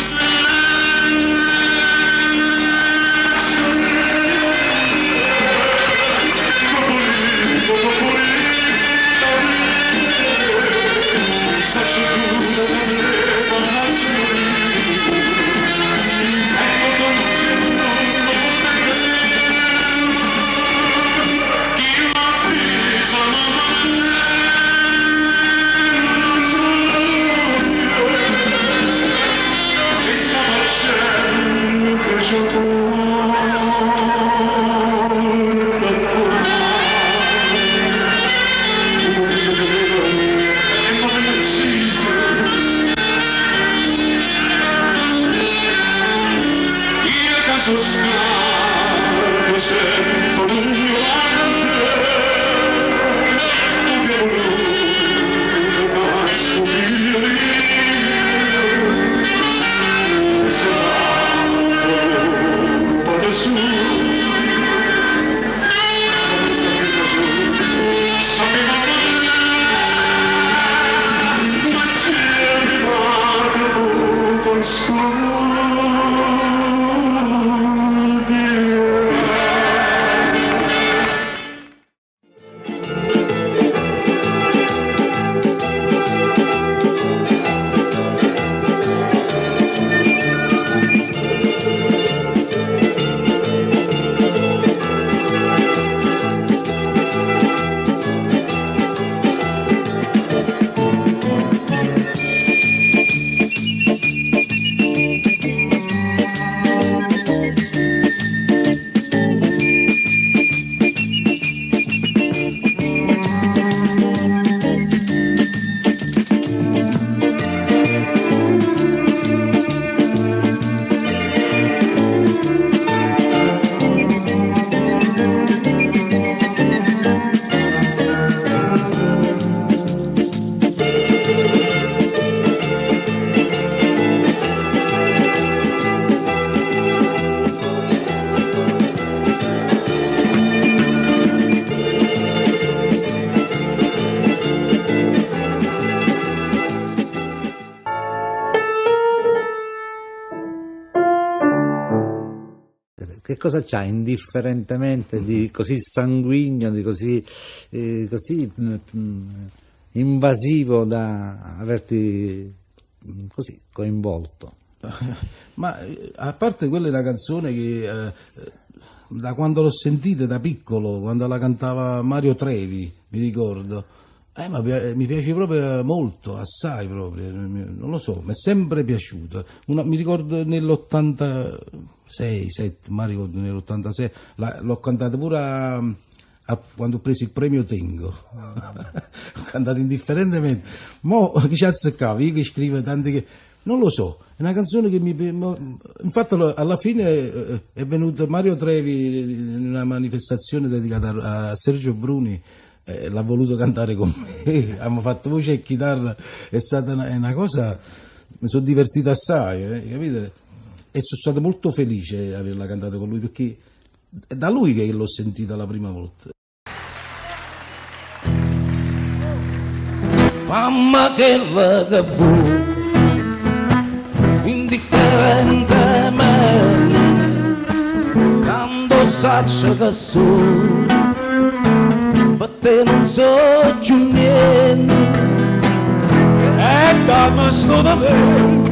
cosa c'ha indifferentemente di così sanguigno, di così invasivo da averti così coinvolto? Ma a parte quella è una canzone che da quando l'ho sentita da piccolo, quando la cantava Mario Trevi, mi ricordo, ma mi piace proprio molto, assai proprio, non lo so, mi è sempre piaciuta. Mi ricordo nell'86, mi ricordo nell'86, l'ho cantata pure quando ho preso il premio Tengo. Ho cantato indifferentemente. Mo chi ci azzeccava? Io che scrivo tanti che... Non lo so, è una canzone che infatti alla fine è venuto Mario Trevi in una manifestazione dedicata a Sergio Bruni, l'ha voluto cantare con me, abbiamo fatto voce e chitarra, è stata una cosa, mi sono divertito assai, capite? E sono stato molto felice di averla cantata con lui, perché è da lui che l'ho sentita la prima volta. Famma che la fu indifferentemente, quando saccio che so, per te non so più niente. E dammi sto valore,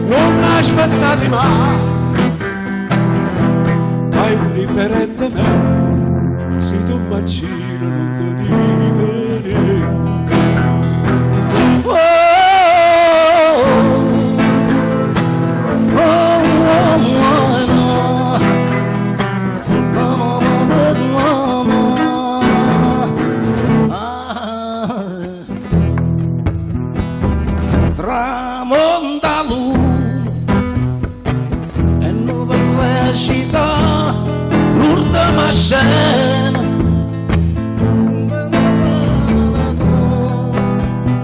non aspettati mai, ma indifferentemente, se tu mi giri non ti dico niente. Tramonta lui e non per recita l'ultima scena,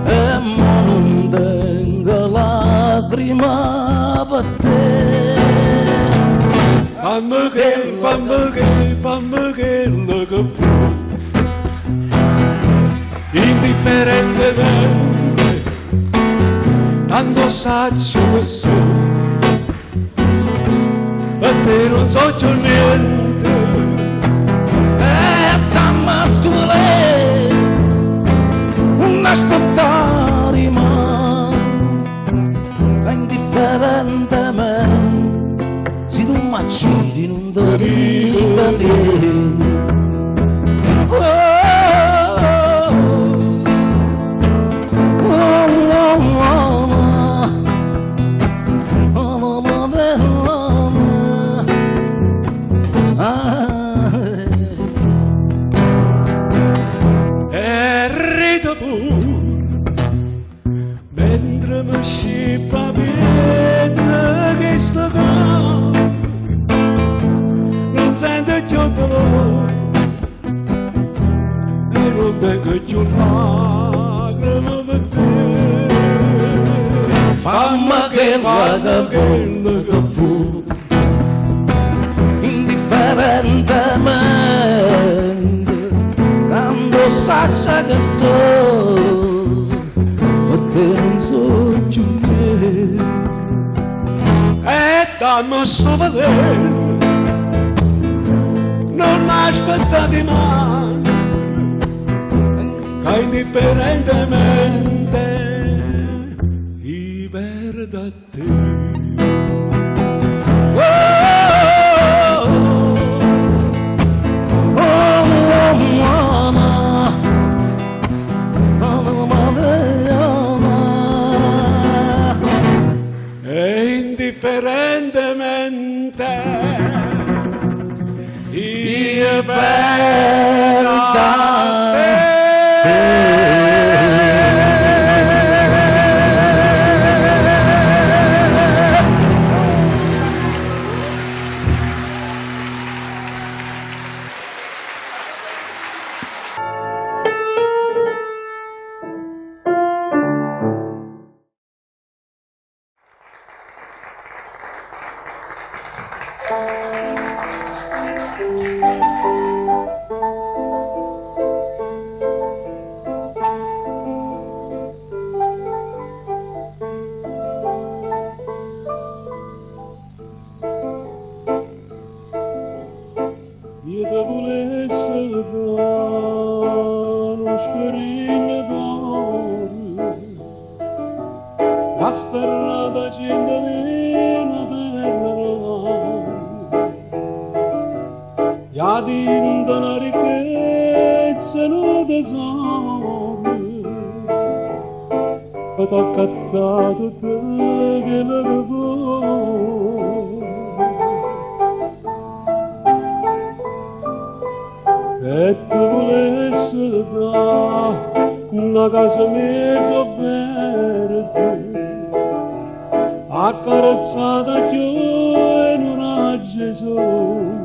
e mo non tengo lacrima per te. Fammi che lo che fu, indifferentemente, tanto saggio che sono, per te non so più niente. E dammi sto lei, non aspettare mai, indifferentemente, se tu mi giri non ti dico niente. E rido pure, mentre mi scippa pieta che sta qua, non sento più dolore e non tengo più lacrime per te. Fammi che la che fu, indifferentemente, quando saccia che so, per te non so più niente. E dammi sto valore, non aspettati mai, che indifferentemente io perdo a te. E indifferentemente io perdo a te. ya dinda na ricchezza no tesoro e t'ho accattato te che l'avevo e tu volessi da una casa mezzo verde accarezzata più in una Gesù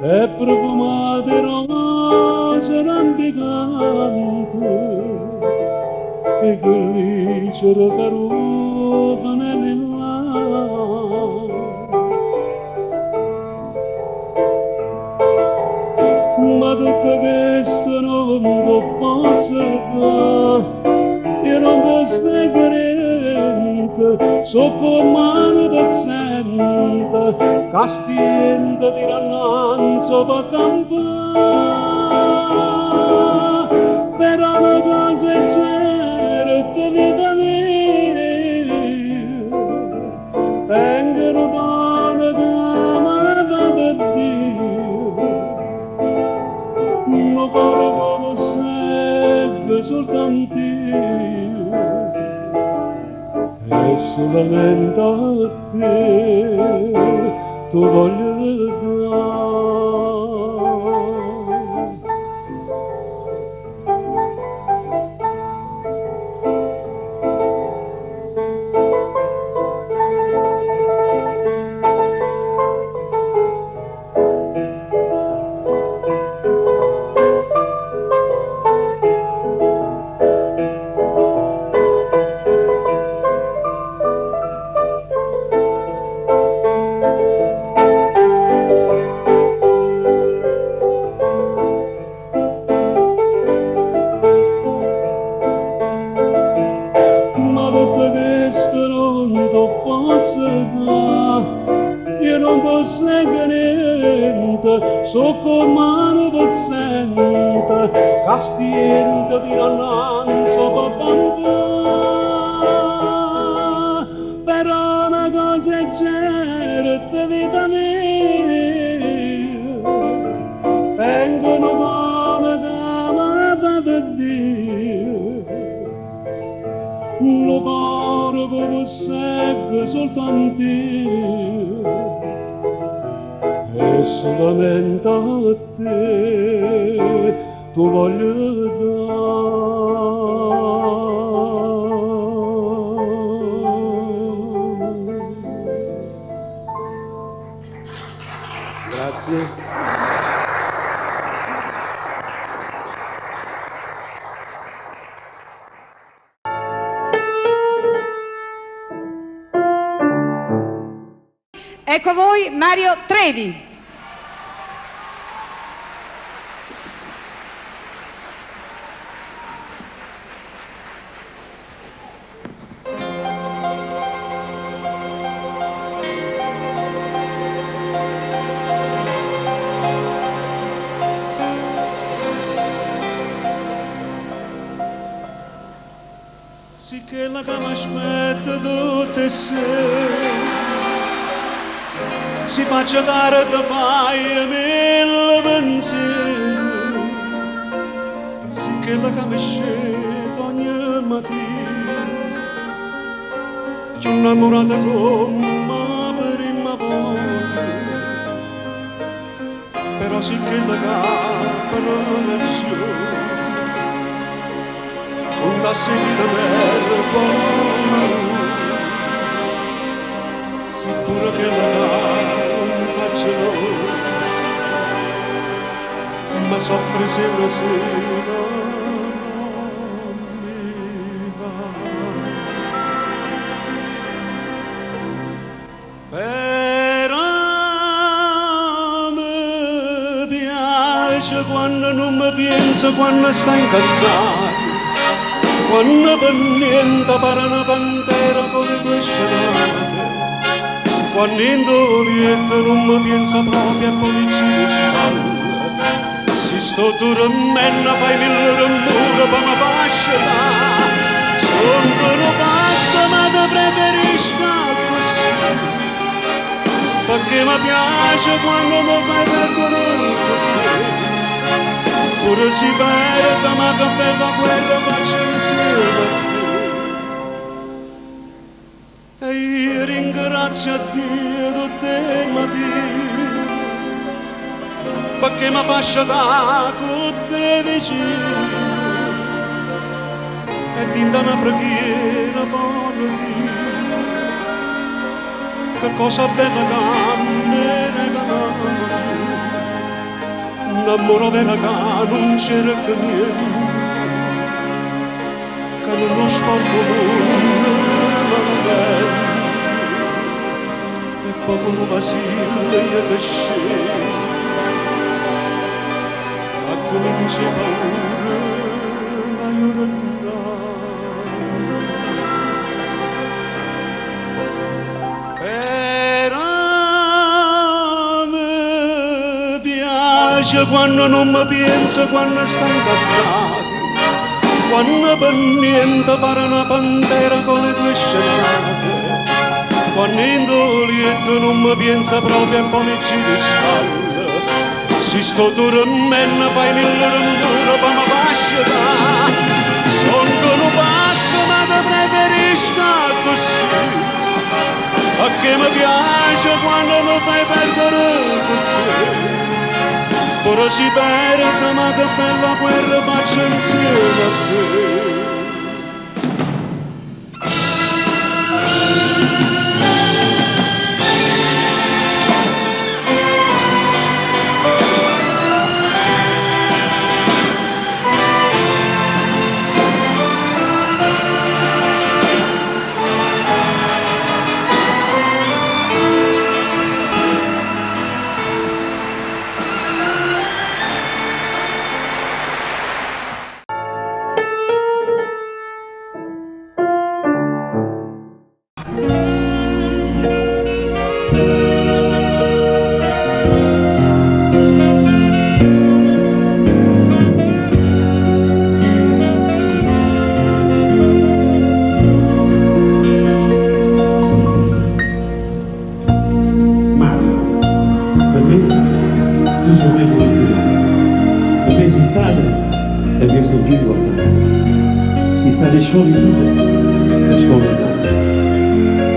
e profumate rose rampicante e glicero carofane ma tutto questo non lo posso fare io non posso niente so come mano paziente castiente di rannanzo per campare però una cosa è certa vita mia tengono donne che amata per Dio non cuore come sempre soltanto io e solamente a te tu voglio dare. Io non posso niente, so come mano paziente, castiente di rannanzo per bambà. Però una cosa è certa, vita mia, tengono donne che amata da Dio. Lo cuore come segue soltanto io e solamente a te tu voglio dare. Grazie. Ecco a voi Mario Trevi. Sì che la cama aspetta tutte sere si faccia dare da fai mille pensieri sì che la cama scende ogni mattina più innamorata come la prima volta però sì che la cama non è più un tassello del buono sicuro che la cama ma soffre se una sera non mi va. Però mi piace quando non mi pensa, quando sta incazzato, quando per niente pare una pantera con le tue scenate. Quando in dolietta non mi pensa proprio a poi ci riscialla si sto dormendo fai mille rumore per mi fascina sono pazzo ma te preferisco così perché mi piace quando mi fai perdere pure si perde, ma che bella guerra faccio insieme a te. E io ringrazio a Dio tutte le mattine perché mi fa sciatare con te vicino e dinta una preghiera povero Dio che cosa bella cambia un amore vero che non cerca niente che non lo sporco nulla e poco lo Basile io te scegli ma comincia paura ma io quando non mi penso, quando sta incazzato, quando per niente pare una pantera con le tue scenate, quando in dolietto non mi pensa proprio e poi mi ci di spalle, si sto dormendo, fai mille rumore, poi mi fascia da, sono un pazzo ma ti preferisco così, perché mi piace quando mi fai perdere con te. Ora si perde, ma che bella guerra faccio insieme a te.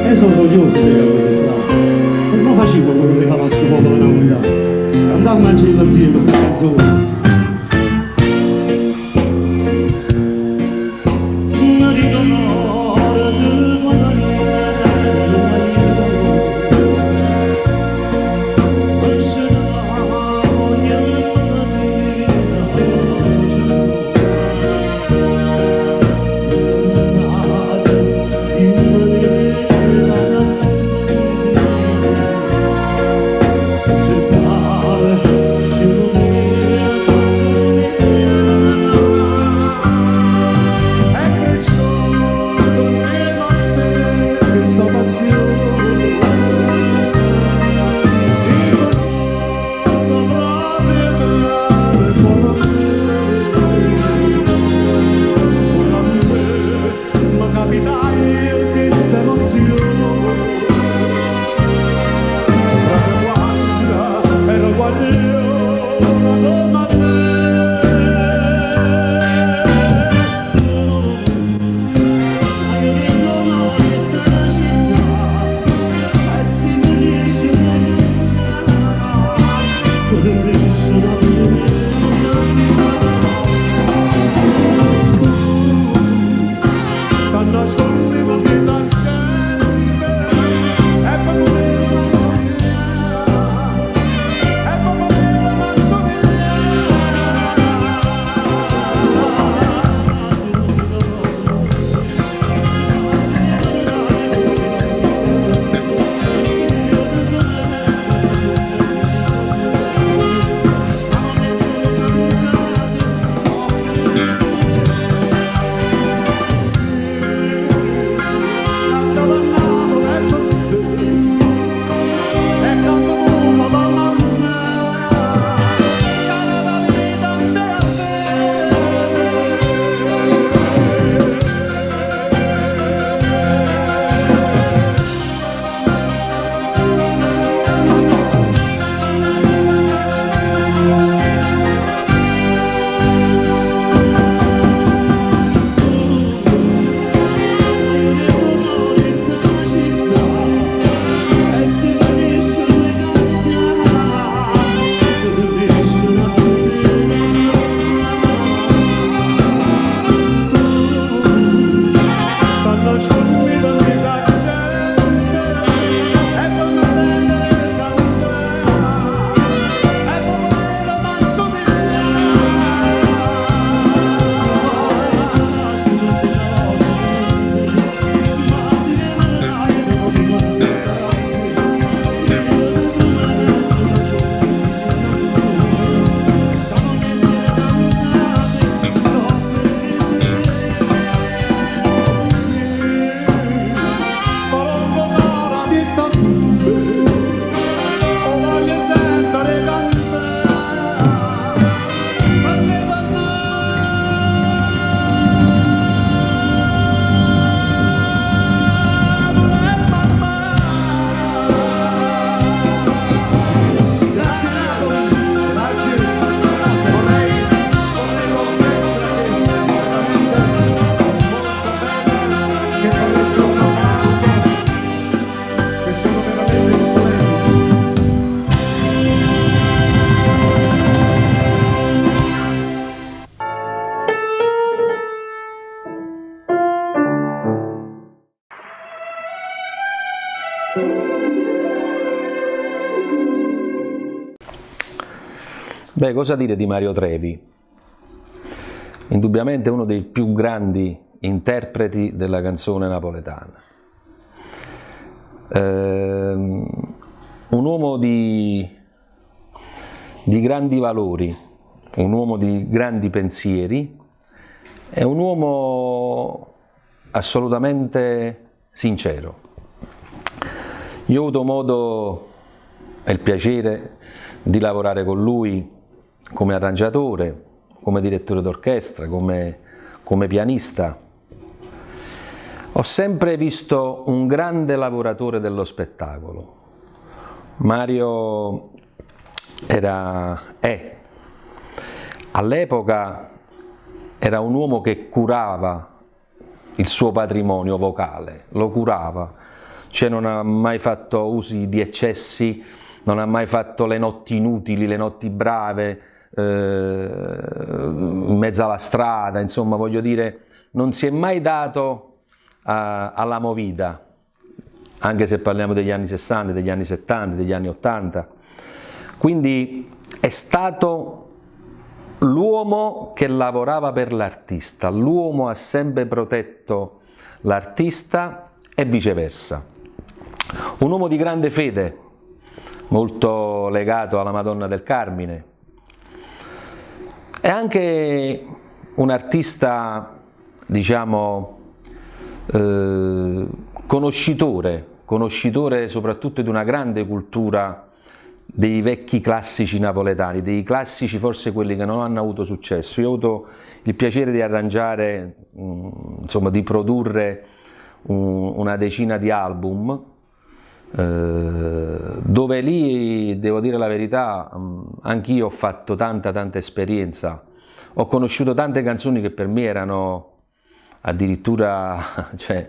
E sono orgoglioso di quelle cose qua. Non facevo quello che fa questo popolo napoletano. Andavo a mangiare insieme questa canzone. Beh, cosa dire di Mario Trevi? Indubbiamente uno dei più grandi interpreti della canzone napoletana. Un uomo di grandi valori, un uomo di grandi pensieri, è un uomo assolutamente sincero. Io ho avuto modo e il piacere di lavorare con lui come arrangiatore, come direttore d'orchestra, come pianista. Ho sempre visto un grande lavoratore dello spettacolo. Mario all'epoca era un uomo che curava il suo patrimonio vocale, lo curava, cioè non ha mai fatto usi di eccessi, non ha mai fatto le notti inutili, le notti brave, in mezzo alla strada, insomma, voglio dire, non si è mai dato alla movida, anche se parliamo degli anni 60, degli anni 70, degli anni 80. Quindi è stato l'uomo che lavorava per l'artista, l'uomo ha sempre protetto l'artista e viceversa. Un uomo di grande fede, molto legato alla Madonna del Carmine. È anche un artista, diciamo, conoscitore soprattutto di una grande cultura dei vecchi classici napoletani, dei classici forse quelli che non hanno avuto successo. Io ho avuto il piacere di arrangiare, insomma, di produrre una decina di album, dove lì, devo dire la verità, anch'io ho fatto tanta esperienza, ho conosciuto tante canzoni che per me erano addirittura, cioè,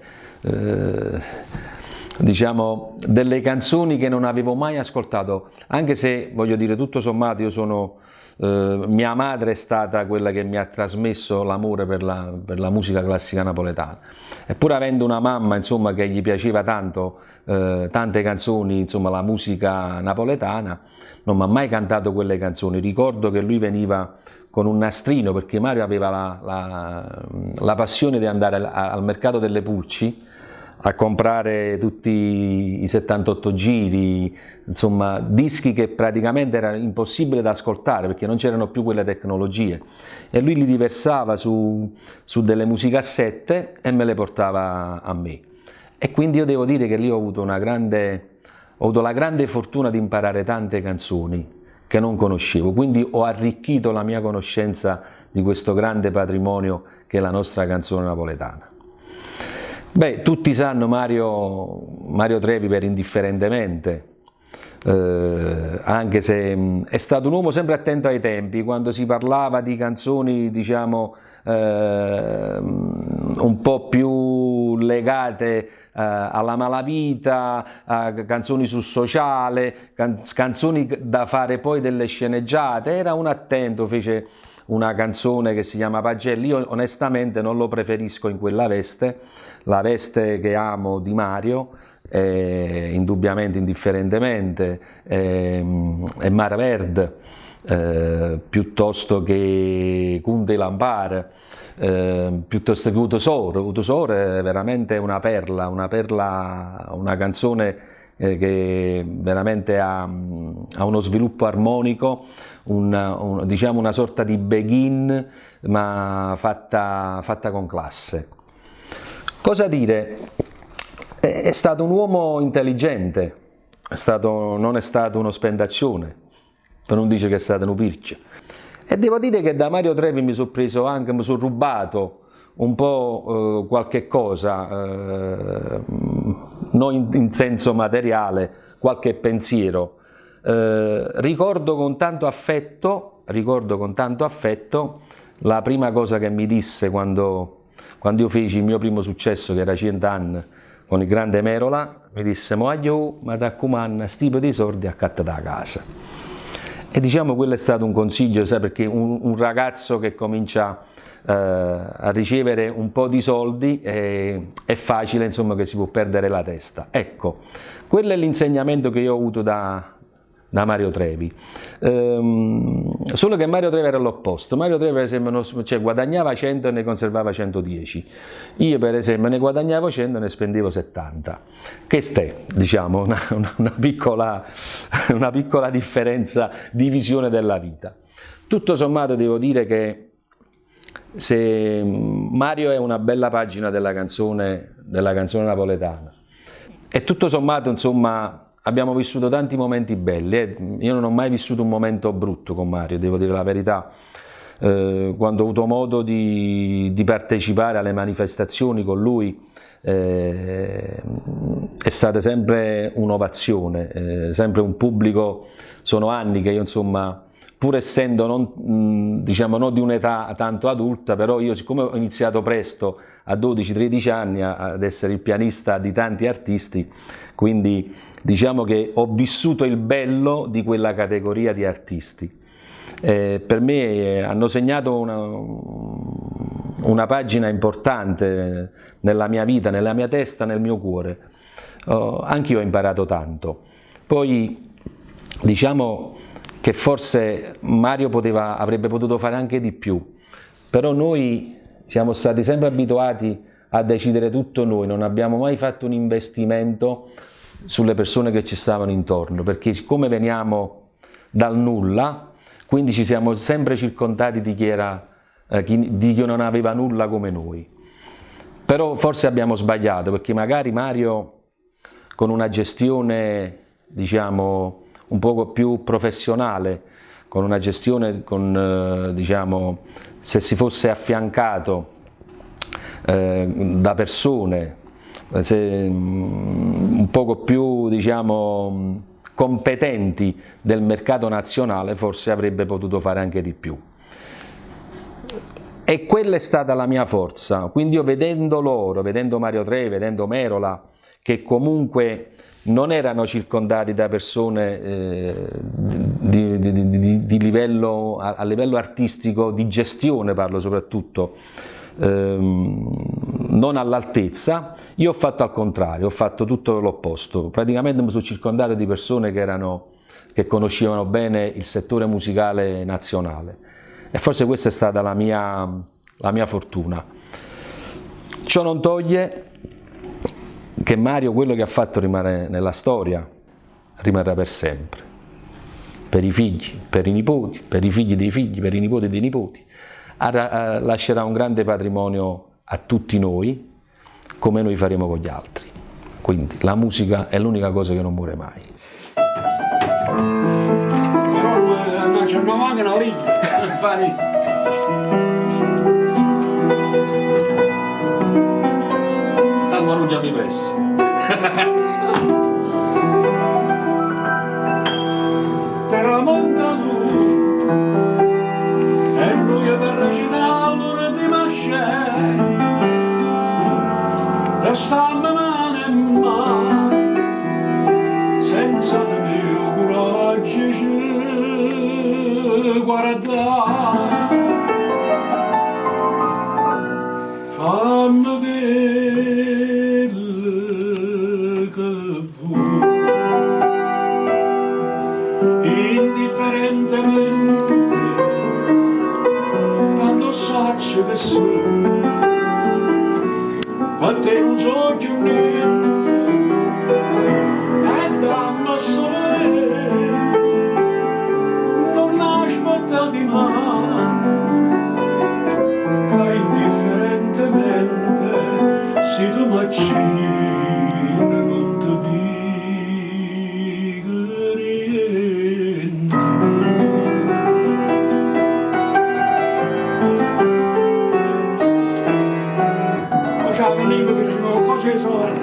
diciamo, delle canzoni che non avevo mai ascoltato, anche se, voglio dire, tutto sommato io sono, mia madre è stata quella che mi ha trasmesso l'amore per la musica classica napoletana, eppure avendo una mamma, insomma, che gli piaceva tanto, tante canzoni, insomma, la musica napoletana, non mi ha mai cantato quelle canzoni. Ricordo che lui veniva con un nastrino, perché Mario aveva la passione di andare al mercato delle Pulci a comprare tutti i 78 giri, insomma dischi che praticamente era impossibile da ascoltare perché non c'erano più quelle tecnologie, e lui li riversava su delle musicassette e me le portava a me, e quindi io devo dire che lì ho avuto la grande fortuna di imparare tante canzoni che non conoscevo, quindi ho arricchito la mia conoscenza di questo grande patrimonio che è la nostra canzone napoletana. Beh, tutti sanno Mario Trevi per Indifferentemente, anche se è stato un uomo sempre attento ai tempi, quando si parlava di canzoni, diciamo, un po' più legate alla malavita, canzoni sul sociale, canzoni da fare poi delle sceneggiate, era un attento, fece una canzone che si chiama Pagelli. Io onestamente non lo preferisco in quella veste, la veste che amo di Mario, indubbiamente Indifferentemente, e Mar Verde, piuttosto che Cunde Lampare, piuttosto che Utosor è veramente una perla, una canzone che veramente ha uno sviluppo armonico, diciamo una sorta di begin, ma fatta con classe. Cosa dire? È stato un uomo intelligente, non è stato uno spendaccione, per non dire che è stato un pircio. E devo dire che da Mario Trevi mi sono preso anche, mi sono rubato un po' qualche cosa, non in senso materiale, qualche pensiero. Ricordo con tanto affetto la prima cosa che mi disse quando io feci il mio primo successo, che era 100 anni, con il grande Merola, mi disse: "Moaglio, ma raccomanda, stipo dei soldi a catta da casa". E diciamo, quello è stato un consiglio, sai, perché un ragazzo che comincia a ricevere un po' di soldi è facile, insomma, che si può perdere la testa. Ecco, quello è l'insegnamento che io ho avuto da da Mario Trevi. Solo che Mario Trevi era l'opposto. Mario Trevi per esempio guadagnava 100 e ne conservava 110. Io per esempio ne guadagnavo 100 e ne spendevo 70. Che diciamo una piccola differenza di visione della vita. Tutto sommato devo dire che se Mario è una bella pagina della canzone napoletana, e tutto sommato insomma abbiamo vissuto tanti momenti belli. Io non ho mai vissuto un momento brutto con Mario, devo dire la verità. Quando ho avuto modo di partecipare alle manifestazioni con lui è stata sempre un'ovazione, sempre un pubblico. Sono anni che io insomma, pur essendo non di un'età tanto adulta, però io siccome ho iniziato presto a 12-13 anni ad essere il pianista di tanti artisti, quindi diciamo che ho vissuto il bello di quella categoria di artisti. Per me hanno segnato una pagina importante nella mia vita, nella mia testa, nel mio cuore. Anch'io ho imparato tanto. Poi diciamo che forse Mario avrebbe potuto fare anche di più, però noi siamo stati sempre abituati a decidere tutto noi, non abbiamo mai fatto un investimento sulle persone che ci stavano intorno, perché siccome veniamo dal nulla, quindi ci siamo sempre circondati di chi non aveva nulla come noi. Però forse abbiamo sbagliato, perché magari Mario, con una gestione diciamo un poco più professionale, con una gestione se si fosse affiancato da persone un poco più competenti del mercato nazionale, forse avrebbe potuto fare anche di più. E quella è stata la mia forza. Quindi io vedendo Mario Trevi, vedendo Merola, che comunque non erano circondati da persone di livello, a livello artistico, di gestione parlo soprattutto, non all'altezza, io ho fatto al contrario, ho fatto tutto l'opposto. Praticamente mi sono circondato di persone che conoscevano bene il settore musicale nazionale, e forse questa è stata la mia fortuna. Ciò non toglie che Mario, quello che ha fatto rimane nella storia, rimarrà per sempre, per i figli, per i nipoti, per i figli dei figli, per i nipoti dei nipoti. Lascerà un grande patrimonio a tutti noi, come noi faremo con gli altri. Quindi la musica è l'unica cosa che non muore mai. Però non c'è una macchina lì, non già mi pensi. Tramonta lui e lui per recitarlo di mascè, restammo mano in mano senza mio coraggio ci guardare, fammi vedere che vuoi indifferentemente, tanto saccio che sono, ma te non so più niente, e dammi solo non aspettati mai, che indifferentemente se tu mi accini non ti dico niente. Facciamo un libro che non cose sono.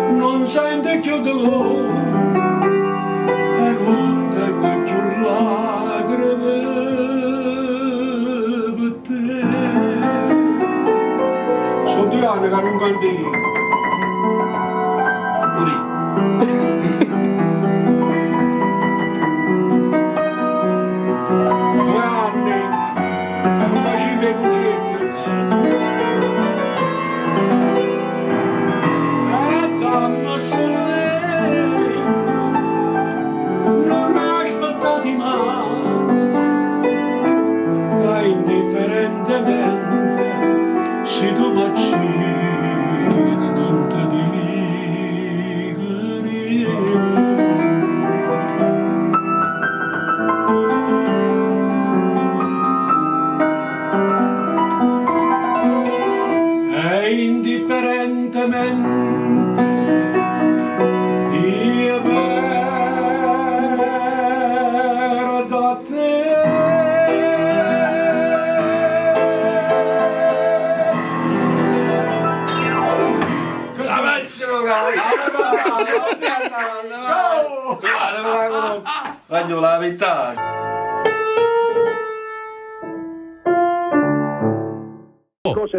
Non sente più dolore e non te più lacrime per te. Sono 2 anni che non canti pure Voglio la verità.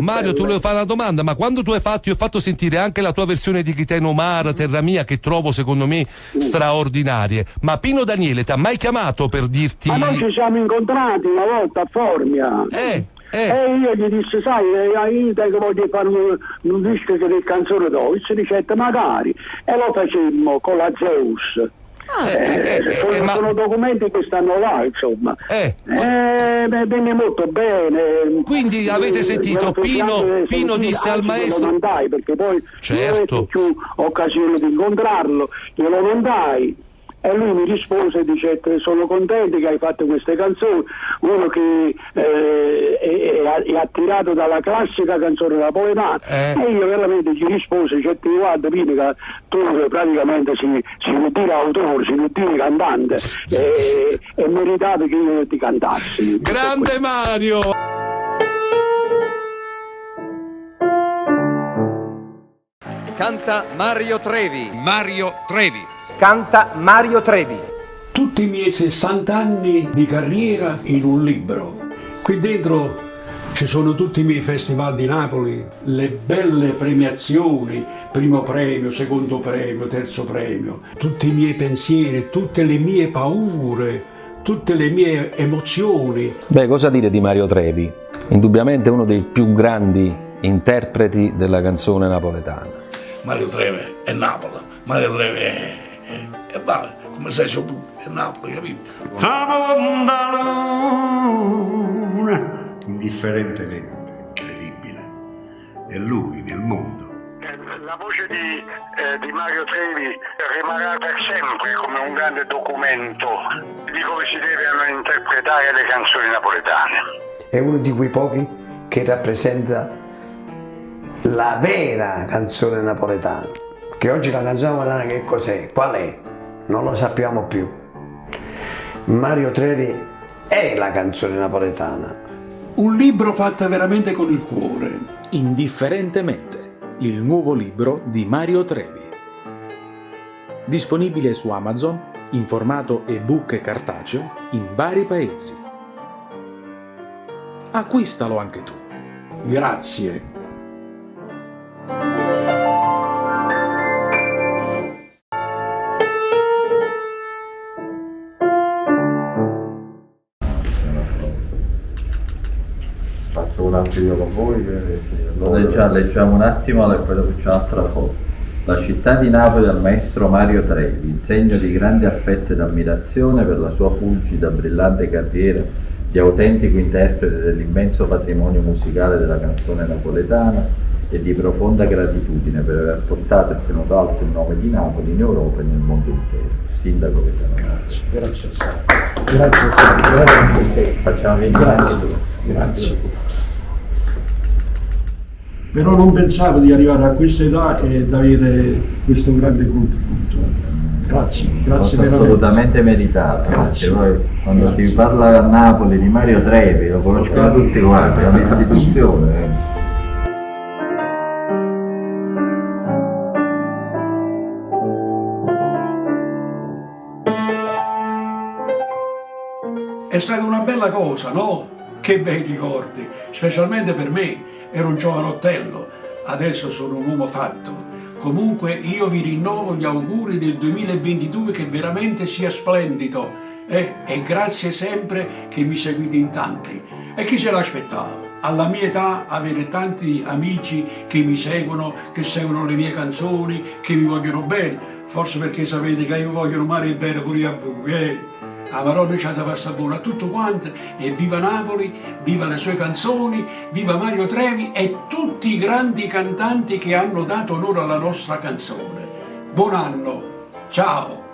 Mario, tu volevo fare una domanda, ma quando tu io ho fatto sentire anche la tua versione di Chiteno Mara, Terra Mia, che trovo secondo me straordinarie, ma Pino Daniele ti ha mai chiamato per dirti... Ma noi ci siamo incontrati una volta a Formia. E io gli disse, sai, io te che voglio fare un disco del canzone d'oggi, si dice magari, e lo facemmo con la Zeus. Sono documenti che stanno là, insomma. Venne molto bene. Quindi avete sentito, Pino disse al maestro... Glielo mandai, perché poi non avete più occasione di incontrarlo, glielo mandai. E lui mi rispose, dice, sono contento che hai fatto queste canzoni, uno che è attirato dalla classica canzone napoletana. E io veramente gli rispose, dice, guarda Pino, che tu praticamente si vuol dire autore, si vuol dire cantante, è meritato che io ti cantassi. Grande Mario! Canta Mario Trevi. Mario Trevi. Canta Mario Trevi. Tutti i miei 60 anni di carriera in un libro. Qui dentro ci sono tutti i miei festival di Napoli, le belle premiazioni, primo premio, secondo premio, terzo premio, tutti i miei pensieri, tutte le mie paure, tutte le mie emozioni. Beh, cosa dire di Mario Trevi? Indubbiamente uno dei più grandi interpreti della canzone napoletana. Mario Trevi è Napoli, Mario Trevi è vale, come sei su è Napoli, capito? Indifferentemente, incredibile. È lui nel mondo. La voce di Mario Trevi rimarrà per sempre come un grande documento di come si devono interpretare le canzoni napoletane. È uno di quei pochi che rappresenta la vera canzone napoletana. Che oggi la canzone napoletana che cos'è? Qual è? Non lo sappiamo più. Mario Trevi è la canzone napoletana. Un libro fatto veramente con il cuore. Indifferentemente, il nuovo libro di Mario Trevi. Disponibile su Amazon in formato ebook e cartaceo in vari paesi. Acquistalo anche tu. Grazie. Un attimo con voi, leggiamo un attimo e poi dopo c'è un'altra foto. La città di Napoli al maestro Mario Trevi, in segno di grande affetto ed ammirazione per la sua fulgida, brillante carriera di autentico interprete dell'immenso patrimonio musicale della canzone napoletana e di profonda gratitudine per aver portato e tenuto alto il nome di Napoli in Europa e nel mondo intero. Sindaco Veterano. Grazie a Grazie a te. Facciamo venire anche tu. Grazie. Però non pensavo di arrivare a questa età ed avere questo grande contributo. Grazie veramente. Assolutamente meritato. Grazie. Poi, quando si parla a Napoli di Mario Trevi, lo conoscono tutti quanti, è un'istituzione. È stata una bella cosa, no? Che bei ricordi, specialmente per me. Ero un giovanottello, adesso sono un uomo fatto. Comunque io vi rinnovo gli auguri del 2022 che veramente sia splendido e grazie sempre che mi seguite in tanti. E chi se l'aspettava? Alla mia età avere tanti amici che mi seguono, che seguono le mie canzoni, che mi vogliono bene, forse perché sapete che io voglio male e bene pure a voi, La Maronna ci ha da passare buona a tutto quanto e viva Napoli, viva le sue canzoni, viva Mario Trevi e tutti i grandi cantanti che hanno dato onore alla nostra canzone. Buon anno, ciao!